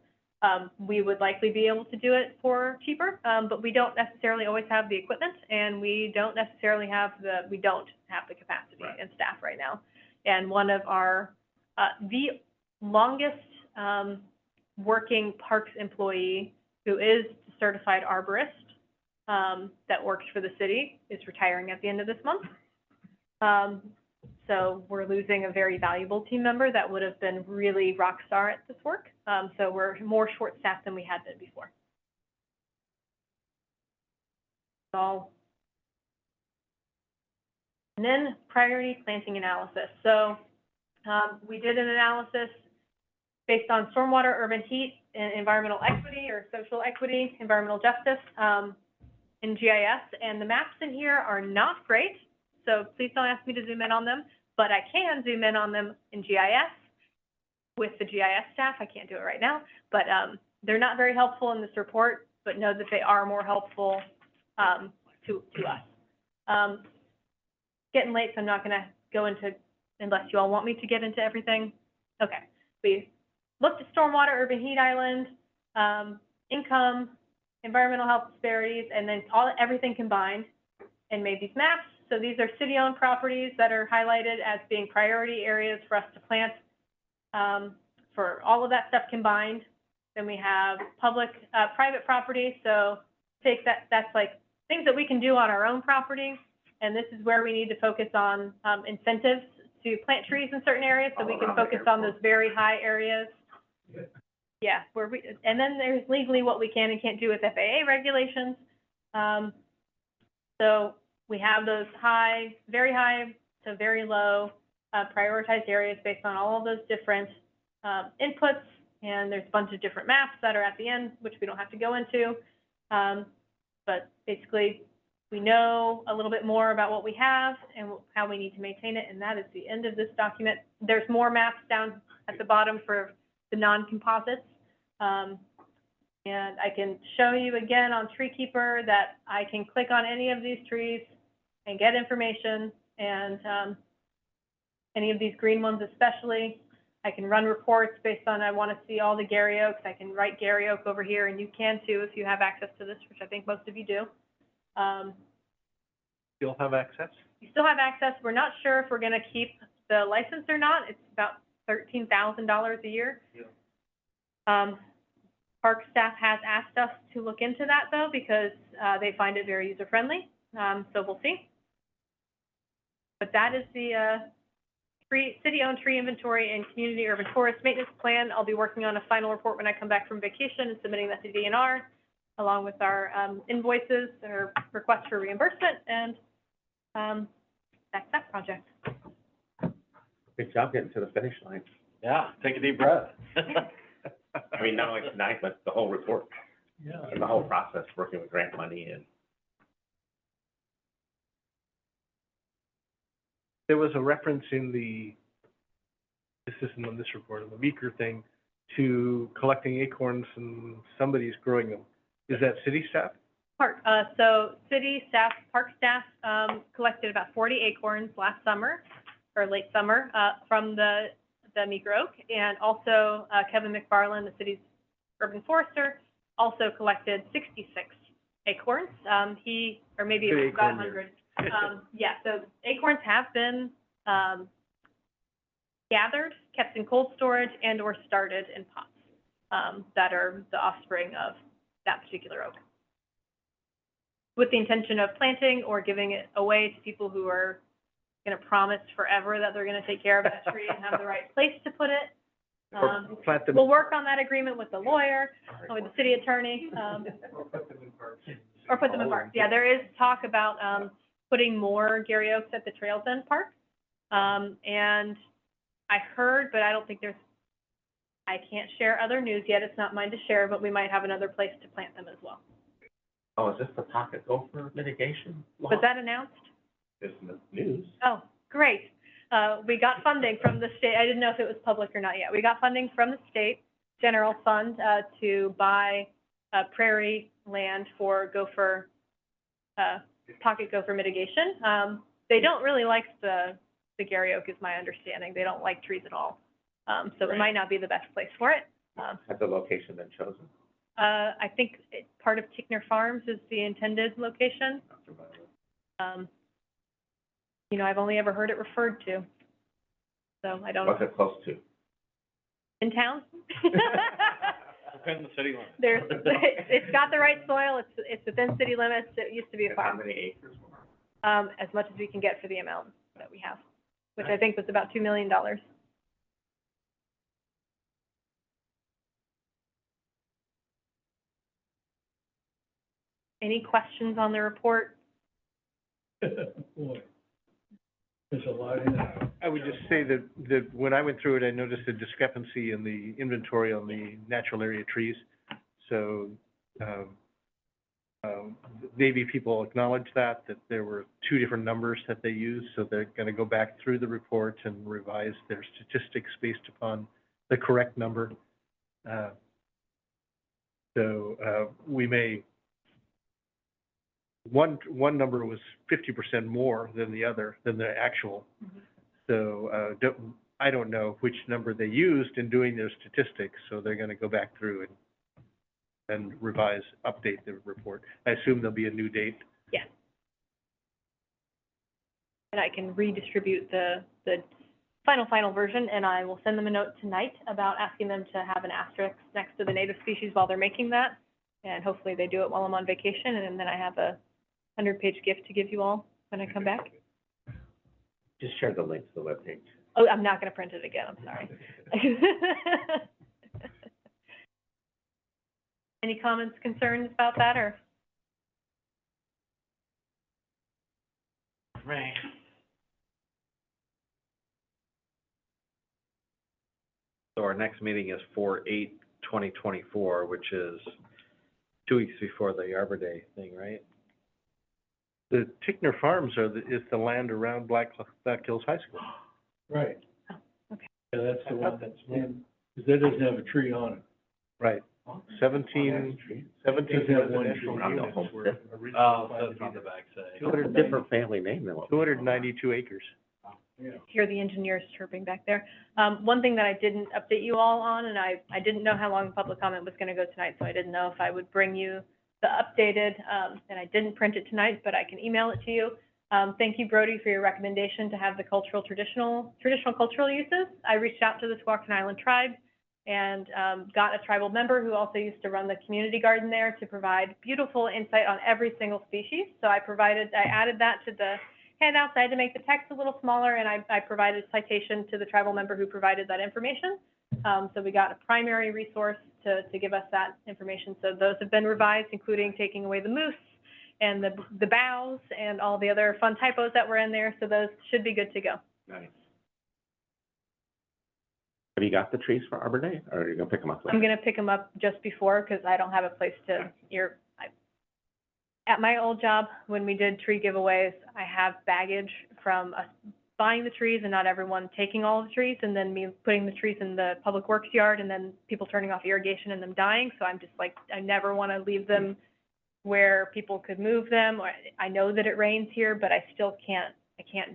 We would likely be able to do it for cheaper, but we don't necessarily always have the equipment, and we don't necessarily have the capacity Right. and staff right now. And one of our the longest working parks employee, who is a certified arborist that works for the city, is retiring at the end of this month. So we're losing a very valuable team member that would have been really rock star at this work. So we're more short-staffed than we had been before. So, and then priority planting analysis. So we did an analysis based on stormwater, urban heat, and environmental equity or social equity, environmental justice in GIS. And the maps in here are not great, so please don't ask me to zoom in on them, but I can zoom in on them in GIS with the GIS staff. I can't do it right now, but they're not very helpful in this report, but know that they are more helpful to us. Getting late, so I'm not gonna go into, unless you all want me to get into everything. Okay, we looked at stormwater, urban heat island, income, environmental health disparities, and then everything combined and made these maps. So these are city-owned properties that are highlighted as being priority areas for us to plant for all of that stuff combined. Then we have private property. So take that's like things that we can do on our own property. And this is where we need to focus on incentives to plant trees in certain areas so we can focus on those very high areas. Yeah, and then there's legally what we can and can't do with FAA regulations. So we have those very high to very low prioritized areas based on all of those different inputs. And there's a bunch of different maps that are at the end, which we don't have to go into. But basically, we know a little bit more about what we have and how we need to maintain it. And that is the end of this document. There's more maps down at the bottom for the non-composites. And I can show you again on TreeKeeper that I can click on any of these trees and get information, and any of these green ones especially. I can run reports based on, I want to see all the Gary Oaks. I can write Gary Oak over here, and you can too if you have access to this, which I think most of you do. You'll have access? You still have access. We're not sure if we're going to keep the license or not. It's about $13,000 a year. Yeah. Park staff has asked us to look into that though, because they find it very user-friendly. So we'll see. But that is the city-owned tree inventory and community urban forest maintenance plan. I'll be working on a final report when I come back from vacation and submitting that to DNR, along with our invoices or requests for reimbursement, and that's that project. Good job getting to the finish line. Yeah, take a deep breath. I mean, not only tonight, but the whole report. Yeah. And the whole process, working with grant money and. There was a reference in this isn't on this report, on the Meeker thing, to collecting acorns and somebody's growing them. Is that city staff? So city staff, park staff collected about 40 acorns last summer, or late summer, from the Meeker Oak, and also Kevin McFarland, the city's urban forester, also collected 66 acorns. Or maybe it was about 100. Yeah, so acorns have been gathered, kept in cold storage, and or started in pots that are the offspring of that particular oak, with the intention of planting or giving it away to people who are going to promise forever that they're going to take care of that tree and have the right place to put it. We'll work on that agreement with the lawyer, with the city attorney. Or put them in parks. Or put them in parks. Yeah, there is talk about putting more Gary Oaks at the Trails End Park. And I heard, but I don't think I can't share other news yet. It's not mine to share, but we might have another place to plant them as well. Oh, is this the pocket gopher mitigation law? Was that announced? It's in the news. Oh, great. We got funding from the state. I didn't know if it was public or not yet. We got funding from the state general fund to buy prairie land for gopher, pocket gopher mitigation. They don't really like the Gary Oak, is my understanding. They don't like trees at all. So it might not be the best place for it. Has the location been chosen? I think part of Tickner Farms is the intended location. You know, I've only ever heard it referred to. So I don't know. What's it close to? In town? Within the city limits. It's got the right soil. It's within city limits. It used to be a How farm. many acres? As much as we can get for the amount that we have, which I think was about $2 million. Any questions on the report? Boy, there's a lot in it. I would just say that when I went through it, I noticed a discrepancy in the inventory on the natural area trees. So, maybe people acknowledge that there were two different numbers that they used, so they're gonna go back through the report and revise their statistics based upon the correct number. We may, one number was 50% more than the other, than the actual. So, I don't know which number they used in doing their statistics, so they're gonna go back through and revise, update the report. I assume there'll be a new date. Yeah. And I can redistribute the final version, and I will send them a note tonight about asking them to have an asterisk next to the native species while they're making that. And hopefully they do it while I'm on vacation, and then I have a 100-page gift to give you all when I come back. Just share the link to the webpage. Oh, I'm not gonna print it again, I'm sorry. Any comments, concerns about that, or? Right. So our next meeting is 4/8/2024, which is 2 weeks before the Arbor Day thing, right? The Tickner Farms is the land around Black Hills High School. Right. Oh, okay. Yeah, that's the one that's in, because that doesn't have a tree on it. Right. 17 Doesn't have one residential tree. units were originally Oh, so planted it's on the here. backside. 200 different family name than what. 292 acres. Yeah. Hear the engineers chirping back there. One thing that I didn't update you all on, and I didn't know how long public comment was gonna go tonight, so I didn't know if I would bring you the updated, and I didn't print it tonight, but I can email it to you. Thank you, Brody, for your recommendation to have the traditional cultural uses. I reached out to the Squaxin Island tribe and got a tribal member who also used to run the community garden there to provide beautiful insight on every single species. So I added that to the handouts. I had to make the text a little smaller, and I provided a citation to the tribal member who provided that information. So we got a primary resource to give us that information. So those have been revised, including taking away the moose and the bows and all the other fun typos that were in there. So those should be good to go. Nice. Have you got the trees for Arbor Day, or are you gonna pick them up later? I'm gonna pick them up just before, because I don't have a place to, at my old job, when we did tree giveaways, I have baggage from us buying the trees and not everyone taking all the trees, and then me putting the trees in the public works yard, and then people turning off irrigation and them dying. So I'm just like, I never want to leave them where people could move them. Or I know that it rains here, but I still can't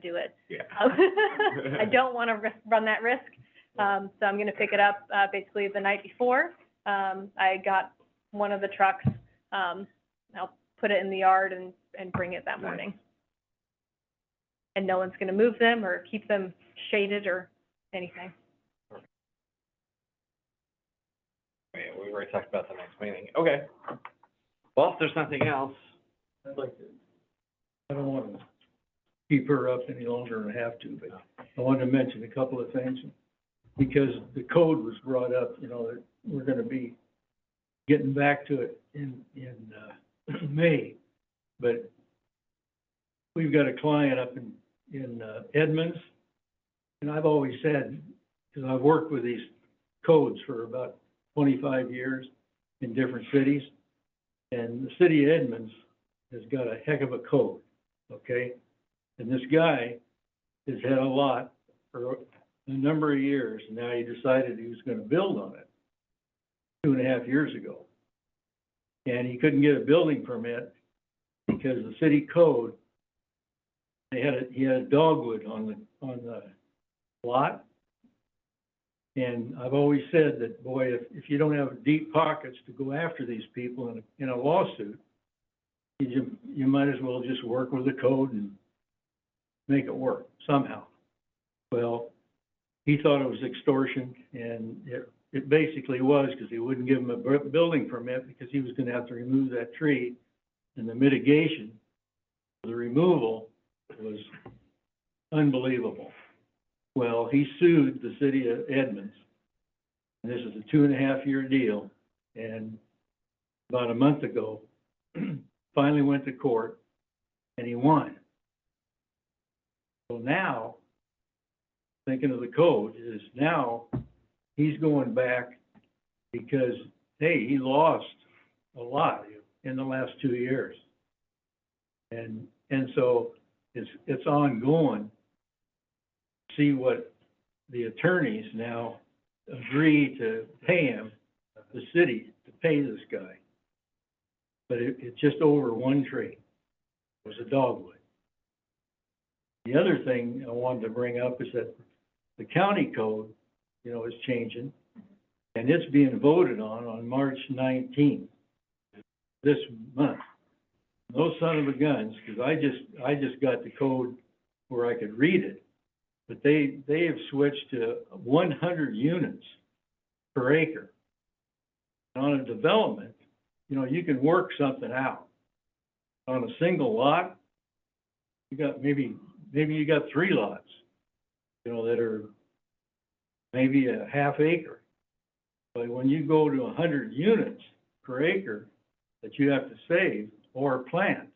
do it. Yeah. I don't want to run that risk. So I'm going to pick it up basically the night before. I got one of the trucks. I'll put it in the yard and bring it that morning. And no one's going to move them or keep them shaded or anything. Yeah, we already talked about the next meeting. Okay. Well, if there's nothing else, I'd like to, I don't want to keep her up any longer than I have to, but I wanted to mention a couple of things. Because the code was brought up, that we're gonna be getting back to it in May. But we've got a client up in Edmonds, and I've always said, because I've worked with these codes for about 25 years in different cities. And the city of Edmonds has got a heck of a code, okay? And this guy has had a lot for a number of years, and now he decided he was gonna build on it 2.5 years ago. And he couldn't get a building permit because the city code, he had a dogwood on the lot. And I've always said that, boy, if you don't have deep pockets to go after these people in a lawsuit, you might as well just work with the code and make it work somehow. Well, he thought it was extortion, and it basically was, because he wouldn't give him a building permit because he was gonna have to remove that tree, and the mitigation, the removal was unbelievable. Well, he sued the city of Edmonds, and this is a 2.5-year deal, and about a month ago, finally went to court, and he won. So now, thinking of the code, is now he's going back because, hey, he lost a lot in the last 2 years. And so it's ongoing. See what the attorneys now agree to pay him, the city, to pay this guy. But it's just over one tree. It was a dogwood. The other thing I wanted to bring up is that the county code, is changing, and it's being voted on March 19th, this month. Those son of a guns, because I just got the code where I could read it, but they have switched to 100 units per acre. And on a development, you can work something out. On a single lot, you got maybe you got 3 lots, that are maybe a half acre. But when you go to 100 units per acre that you have to save or plant,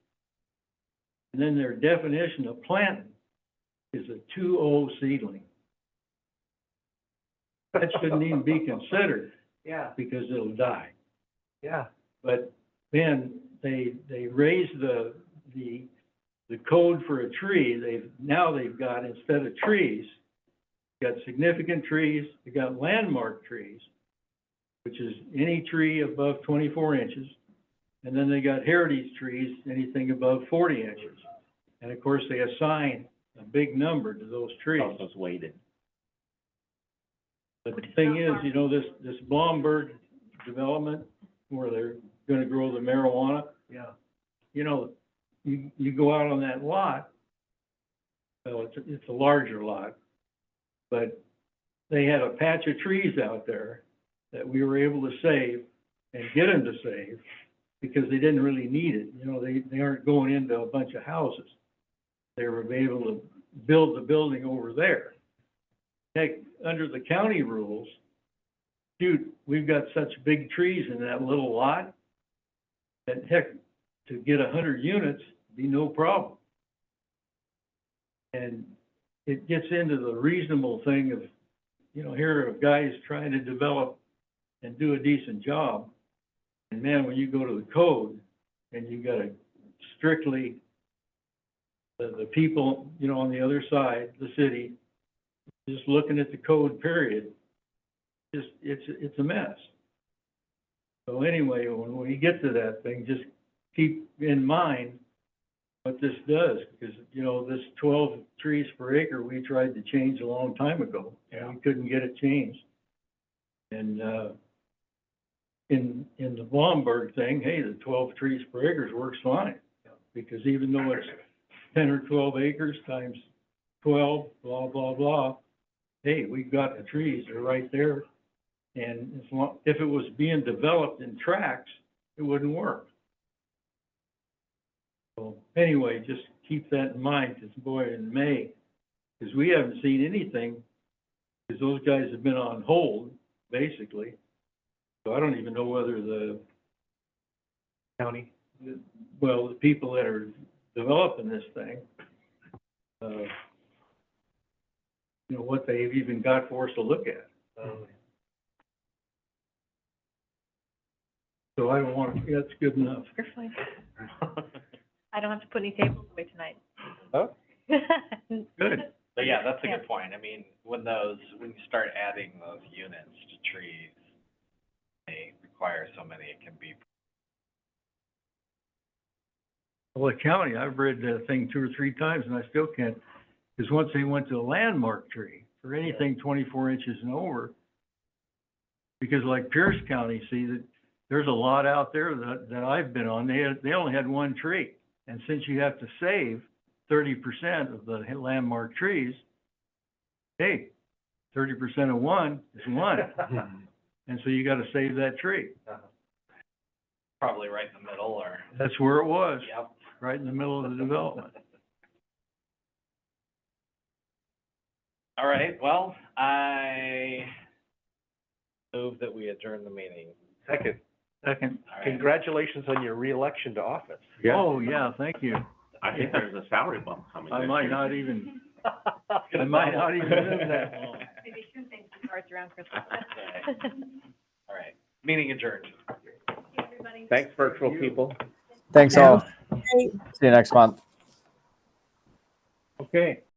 and then their definition of planting is a 2.0 seedling. That shouldn't even be considered. Yeah. Because it'll die. Yeah. But then they raised the code for a tree. They've got, instead of trees, got significant trees, they got landmark trees, which is any tree above 24 inches. And then they got heritage trees, anything above 40 inches. And of course, they assign a big number to those trees. Those weighted. But the thing is, this Blomberg development where they're gonna grow the marijuana, Yeah. you go out on that lot, well, it's a larger lot, but they had a patch of trees out there that we were able to save and get them to save because they didn't really need it. They aren't going into a bunch of houses. They were able to build the building over there. Heck, under the county rules, shoot, we've got such big trees in that little lot that heck, to get 100 units be no problem. And it gets into the reasonable thing of, here are guys trying to develop and do a decent job. And man, when you go to the code and you got to strictly, the people, on the other side, the city, just looking at the code period, it's a mess. So anyway, when we get to that thing, just keep in mind what this does, because, this 12 trees per acre, we tried to change a long time ago. Yeah. We couldn't get it changed. And, in the Blomberg thing, hey, the 12 trees per acre works fine. Because even though it's 10 or 12 acres times 12, blah, blah, blah, hey, we've got the trees, they're right there. And if it was being developed in tracts, it wouldn't work. So anyway, just keep that in mind, because boy, in May, because we haven't seen anything, because those guys have been on hold, basically. So I don't even know whether the County. the people that are developing this thing, what they've even got for us to look at. So I don't want, that's good enough. You're fine. I don't have to put any tables away tonight. Oh. Good. But yeah, that's a Yeah. good point. I mean, when you start adding those units to trees, they require so many, it can be. Well, the county, I've read that thing 2 or 3 times and I still can't, because once they went to a landmark tree for anything 24 inches and over, because like Pierce County, see, that there's a lot out there that I've been on, they only had 1 tree. And since you have to save 30% of the landmark trees, hey, 30% of 1 is 1. And so you gotta save that tree. Probably right in the middle, or. That's where it was, Yep. right in the middle of the development. All right, well, I move that we adjourn the meeting. Second, Second. All right. congratulations on your reelection to office. Oh, yeah, thank you. I think there's a salary bump coming. I this might year. not even, I might not even live that long. Maybe shouldn't think the cards around Christmas. All right, meeting adjourned. Everybody. Thanks, virtual people. Thanks all. See you next month. Okay.